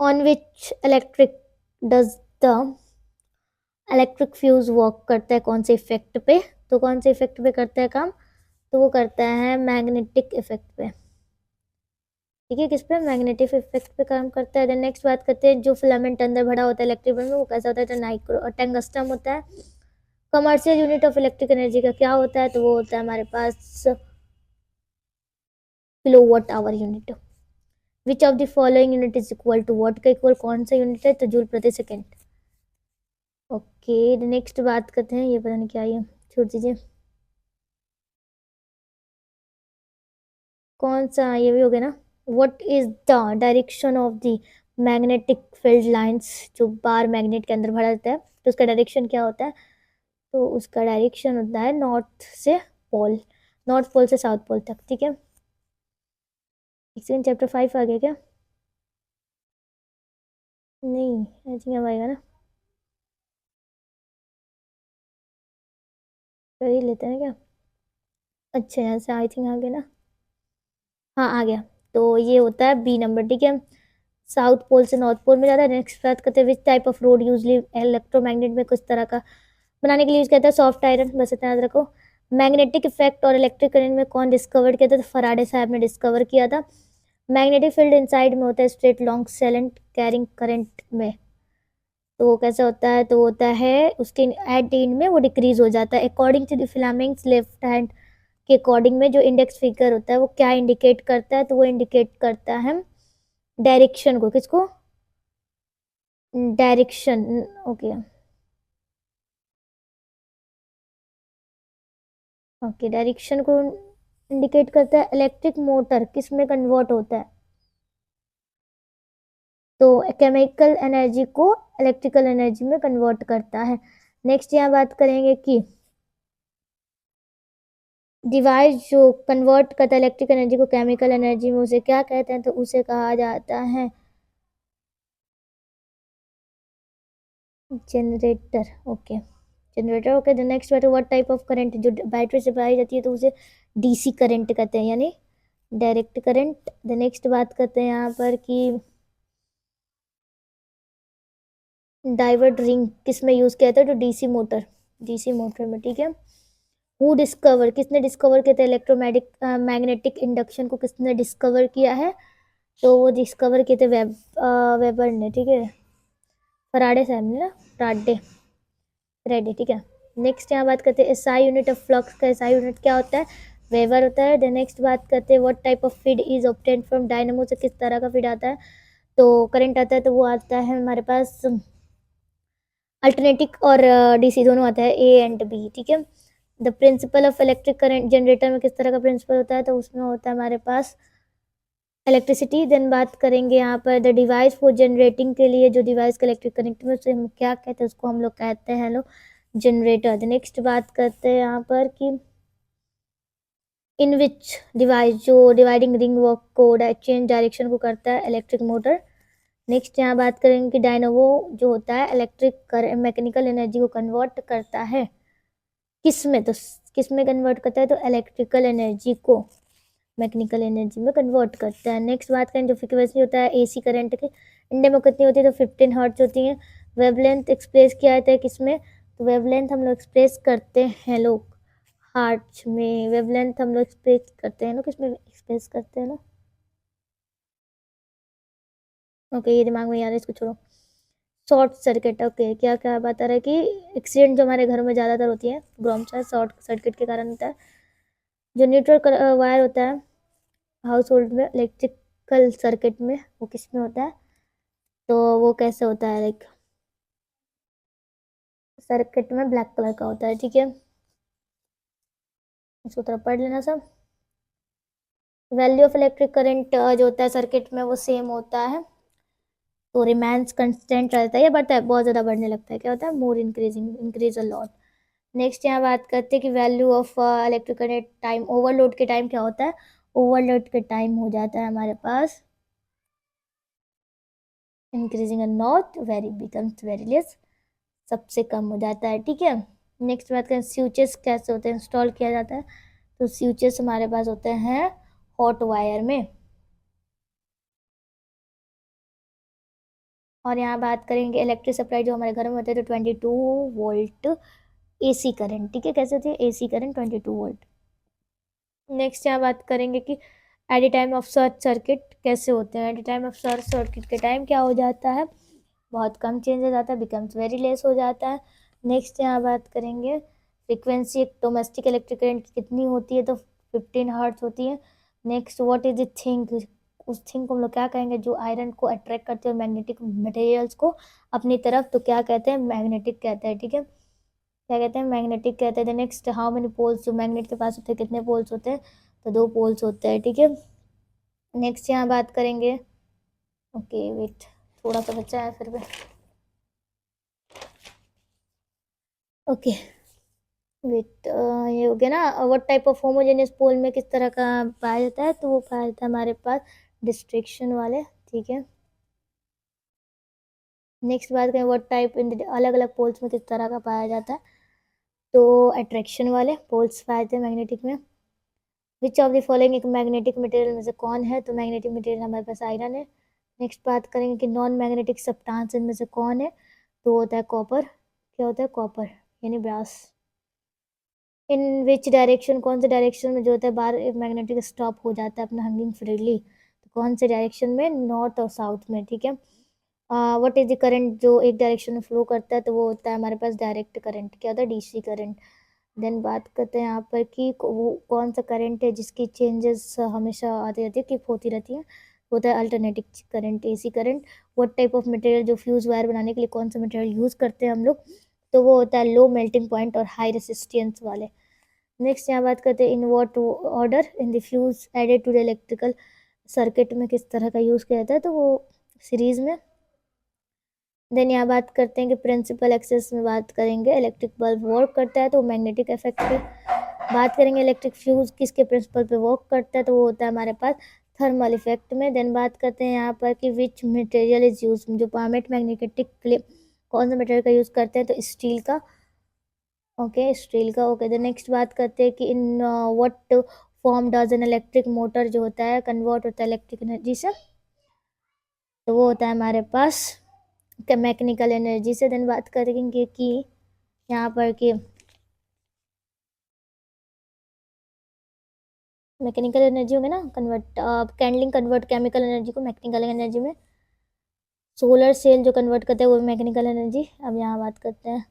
on which electric does the electric fuse work करता है, कौन से इफेक्ट पे, तो कौन से इफेक्ट पे करता है काम, तो वो करता है मैग्नेटिक इफेक्ट पे, ठीक है। किस पे, मैग्नेटिक इफेक्ट पे काम करता है। देन नेक्स्ट बात करते हैं जो फिलामेंट अंदर भरा होता है इलेक्ट्रिक बल्ब में वो कैसा होता है, तो नाइक्रो और टंगस्टन होता है। Commercial unit of electric energy का क्या होता है, तो वो होता है हमारे पास kilowatt hour unit. Which of the following unit is equal to watt का इक्वल कौन सा यूनिट है, तो जूल प्रति सेकेंड। ओके नेक्स्ट बात करते हैं, ये पता नहीं क्या है, छोड़ दीजिए। कौन सा, ये भी हो गया ना। What is the direction of the magnetic field lines, जो बार मैग्नेट के अंदर भरा रहता है, तो उसका डायरेक्शन क्या होता है, तो उसका डायरेक्शन होता है नॉर्थ से पोल, नॉर्थ पोल से साउथ पोल तक, ठीक है। चैप्टर 5 आ गया क्या, नहीं आई थिंक अब आएगा ना, कर ही लेते हैं क्या। अच्छा यहाँ से आई थिंक आ गया ना, हाँ आ गया। तो ये होता है बी नंबर, ठीक है। साउथ पोल से नॉर्थ पोल में जाता है। नेक्स्ट बात करते हैं which type of road usually electromagnet में कुछ तरह का बनाने के लिए यूज करता है, सॉफ्ट आयरन, बस इतना याद रखो। मैग्नेटिक इफेक्ट और इलेक्ट्रिक करंट में कौन डिस्कवर किया था, तो फराडे साहब ने डिस्कवर किया था। मैग्नेटिक फील्ड इनसाइड में होता है straight long salient carrying current में, तो वो कैसा होता है, तो होता है उसके एट एंड में वो डिक्रीज हो जाता है। According to the filaments left hand के अकॉर्डिंग में जो इंडेक्स फिगर होता है वो क्या इंडिकेट करता है, तो वो इंडिकेट करता है डायरेक्शन को, किसको, डायरेक्शन, ओके ओके डायरेक्शन को इंडिकेट करता है। इलेक्ट्रिक मोटर किस में कन्वर्ट होता है, तो केमिकल एनर्जी को इलेक्ट्रिकल एनर्जी में कन्वर्ट करता है। नेक्स्ट यहाँ बात करेंगे कि डिवाइस जो कन्वर्ट करता है इलेक्ट्रिक एनर्जी को केमिकल एनर्जी में, उसे क्या कहते हैं, तो उसे कहा जाता है generator, okay generator, okay. The next बात, व्हाट टाइप ऑफ करंट, जो बैटरी से पाई जाती है तो उसे डीसी करंट कहते हैं, यानी डायरेक्ट करंट। द नेक्स्ट बात करते हैं यहाँ पर कि डाइवर्ट रिंग किस में यूज किया था, तो डीसी मोटर में, ठीक है। हु डिस्कवर, किसने डिस्कवर किया था इलेक्ट्रोमैटिक मैग्नेटिक इंडक्शन को, किसने डिस्कवर किया है, तो वो डिस्कवर किए थे वेबर ने, ठीक है। फराडे साहब ने ना, फराडे रेडी, ठीक है। नेक्स्ट यहाँ बात करते हैं एसआई यूनिट ऑफ फ्लक्स का, एसआई यूनिट क्या होता है, वेबर होता है। देन नेक्स्ट बात करते हैं what type of feed is obtain from dynamo, से किस तरह का फीड आता है, तो करंट आता है, तो वो आता है हमारे पास अल्टरनेटिक और डीसी दोनों आता है, ए एंड बी, ठीक है। The principle of electric current generator में किस तरह का प्रिंसिपल होता है, तो उसमें होता है हमारे पास इलेक्ट्रिसिटी। देन बात करेंगे यहाँ पर द डिवाइस फॉर जनरेटिंग के लिए, जो डिवाइस का इलेक्ट्रिक कनेक्ट में उसे हम क्या कहते हैं, उसको हम लोग कहते हैं लोग जनरेटर। नेक्स्ट बात करते हैं यहाँ पर कि इन विच डिवाइस, जो डिवाइडिंग रिंग वर्क को चेंज डायरेक्शन को करता है, इलेक्ट्रिक मोटर। नेक्स्ट यहाँ बात करेंगे कि डायनोवो जो होता है इलेक्ट्रिक मैकेनिकल एनर्जी को कन्वर्ट करता है किस में, तो किस में कन्वर्ट करता है, तो इलेक्ट्रिकल एनर्जी को मैकेनिकल एनर्जी में कन्वर्ट करता है। नेक्स्ट बात करें जो फ्रीक्वेंसी होता है एसी करंट की, इंडिया में कितनी होती है, तो 15 हर्ट्ज होती है। वेवलेंथ एक्सप्रेस किया जाता है किसमें, तो वेवलेंथ हम लोग एक्सप्रेस करते हैं लोग हर्ट्ज में, वेवलेंथ हम लोग एक्सप्रेस करते हैं ना, किसमें एक्सप्रेस करते हैं ना, ओके ये दिमाग में याद है, इसको छोड़ो। शॉर्ट सर्किट, ओके, क्या क्या बता रहा है कि एक्सीडेंट जो हमारे घरों में ज़्यादातर होती है ग्रॉम शॉर्ट सर्किट के कारण होता है। जो न्यूट्रल वायर होता है हाउस होल्ड में इलेक्ट्रिकल सर्किट में, वो किस में होता है, तो वो कैसे होता है, लाइक सर्किट में ब्लैक कलर का होता है, ठीक है, इसको तरफ पढ़ लेना सब। वैल्यू ऑफ इलेक्ट्रिक करंट जो होता है सर्किट में वो सेम होता है, तो रिमेंस कंस्टेंट रहता है, ये बढ़ता है, बहुत ज़्यादा बढ़ने लगता है, क्या होता है, more increasing, increase a lot. Next यहाँ बात करते हैं कि value of electric current time, overload के टाइम क्या होता है, ओवरलोड के टाइम हो जाता है हमारे पास increasing a not, very becomes very less, सबसे कम हो जाता है, ठीक है। नेक्स्ट बात करें स्विचेस कैसे होते हैं, इंस्टॉल किया जाता है, तो स्विचेस हमारे पास होते हैं हॉट वायर में। और यहाँ बात करेंगे इलेक्ट्रिक सप्लाई जो हमारे घर में होते हैं, तो 22 वोल्ट एसी करंट, ठीक है, कैसे होती है, एसी करंट 22 वोल्ट। नेक्स्ट यहाँ बात करेंगे कि at the time of short circuit कैसे होते हैं, at the time of short circuit के टाइम क्या हो जाता है, बहुत कम चेंज हो जाता है, बिकम्स वेरी लेस हो जाता है। नेक्स्ट यहाँ बात करेंगे फ्रीक्वेंसी एक डोमेस्टिक इलेक्ट्रिक करंट कितनी होती है, तो 15 हर्ट्ज होती है। Next what is the thing, उस थिंग को हम लोग क्या कहेंगे जो आयरन को अट्रैक्ट करते हैं मैग्नेटिक मटेरियल्स को अपनी तरफ, तो क्या कहते हैं, मैग्नेटिक कहते हैं, ठीक है, क्या कहते हैं, मैग्नेटिक कहते हैं। नेक्स्ट हाउ मेनी पोल्स, जो मैग्नेट के पास होते हैं कितने पोल्स होते हैं, तो 2 पोल्स होते हैं, ठीक है। नेक्स्ट यहाँ बात करेंगे, ओके वेट, थोड़ा सा बचा है फिर भी, ओके वेट, ये हो गया ना, व्हाट टाइप ऑफ होमोजेनियस पोल में किस तरह का पाया जाता है, तो वो पाया जाता है हमारे पास डिस्ट्रिक्शन वाले, ठीक है। नेक्स्ट बात करें व्हाट टाइप इन अलग अलग पोल्स में किस तरह का पाया जाता है, तो अट्रैक्शन वाले पोल्स पाए जाते हैं मैग्नेटिक में। विच ऑफ द फॉलोइंग एक मैग्नेटिक मटेरियल में से कौन है, तो मैग्नेटिक मटेरियल हमारे पास आयरन है। नेक्स्ट बात करेंगे कि नॉन मैग्नेटिक सब्सटेंस इनमें से कौन है, तो होता है कॉपर, क्या होता है, कॉपर यानी ब्रास। इन विच डायरेक्शन, कौन से डायरेक्शन में जो होता है बार मैग्नेटिक स्टॉप हो जाता है अपना हंगिंग फ्रीली, तो कौन से डायरेक्शन में, नॉर्थ और साउथ में, ठीक है। व्हाट इज द करंट जो एक डायरेक्शन में फ्लो करता है, तो वो होता है हमारे पास डायरेक्ट करंट, क्या होता है, डीसी करंट। देन बात करते हैं यहाँ पर कि वो कौन सा करंट है जिसकी चेंजेस हमेशा आती रहती है, कि होती रहती है, होता है alternating current, AC current. What type of material, जो फ्यूज वायर बनाने के लिए कौन सा मटेरियल यूज़ करते हैं हम लोग, तो वो होता है लो मेल्टिंग पॉइंट और हाई रेसिस्टेंस वाले। नेक्स्ट यहाँ बात करते हैं in what order in the fuse added to the electrical circuit में किस तरह का यूज़ किया जाता है, तो वो सीरीज में। देन यहाँ बात करते हैं कि प्रिंसिपल एक्सेस में बात करेंगे इलेक्ट्रिक बल्ब वर्क करता है, तो मैग्नेटिक इफेक्ट पे बात करेंगे। इलेक्ट्रिक फ्यूज किसके प्रिंसिपल पे वर्क करता है, तो वो होता है हमारे पास थर्मल इफेक्ट में। देन बात करते हैं यहाँ पर कि विच मटेरियल इज यूज, जो परमानेंट मैग्नेटिक के लिए कौन सा मटेरियल का यूज़ करते हैं, तो स्टील का, ओके स्टील का, ओके। देन नेक्स्ट बात करते हैं कि in what form does an electric motor जो होता है कन्वर्ट होता है इलेक्ट्रिक एनर्जी से, तो वो होता है हमारे पास मैकेनिकल एनर्जी से। देन बात करेंगे कि यहाँ पर कि मैकेनिकल एनर्जी होगी ना कन्वर्ट, कैंडलिंग कन्वर्ट केमिकल एनर्जी को मैकेनिकल एनर्जी में, सोलर सेल जो कन्वर्ट करते हैं वो मैकेनिकल एनर्जी। अब यहाँ बात करते हैं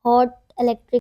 हॉट इलेक्ट्रिक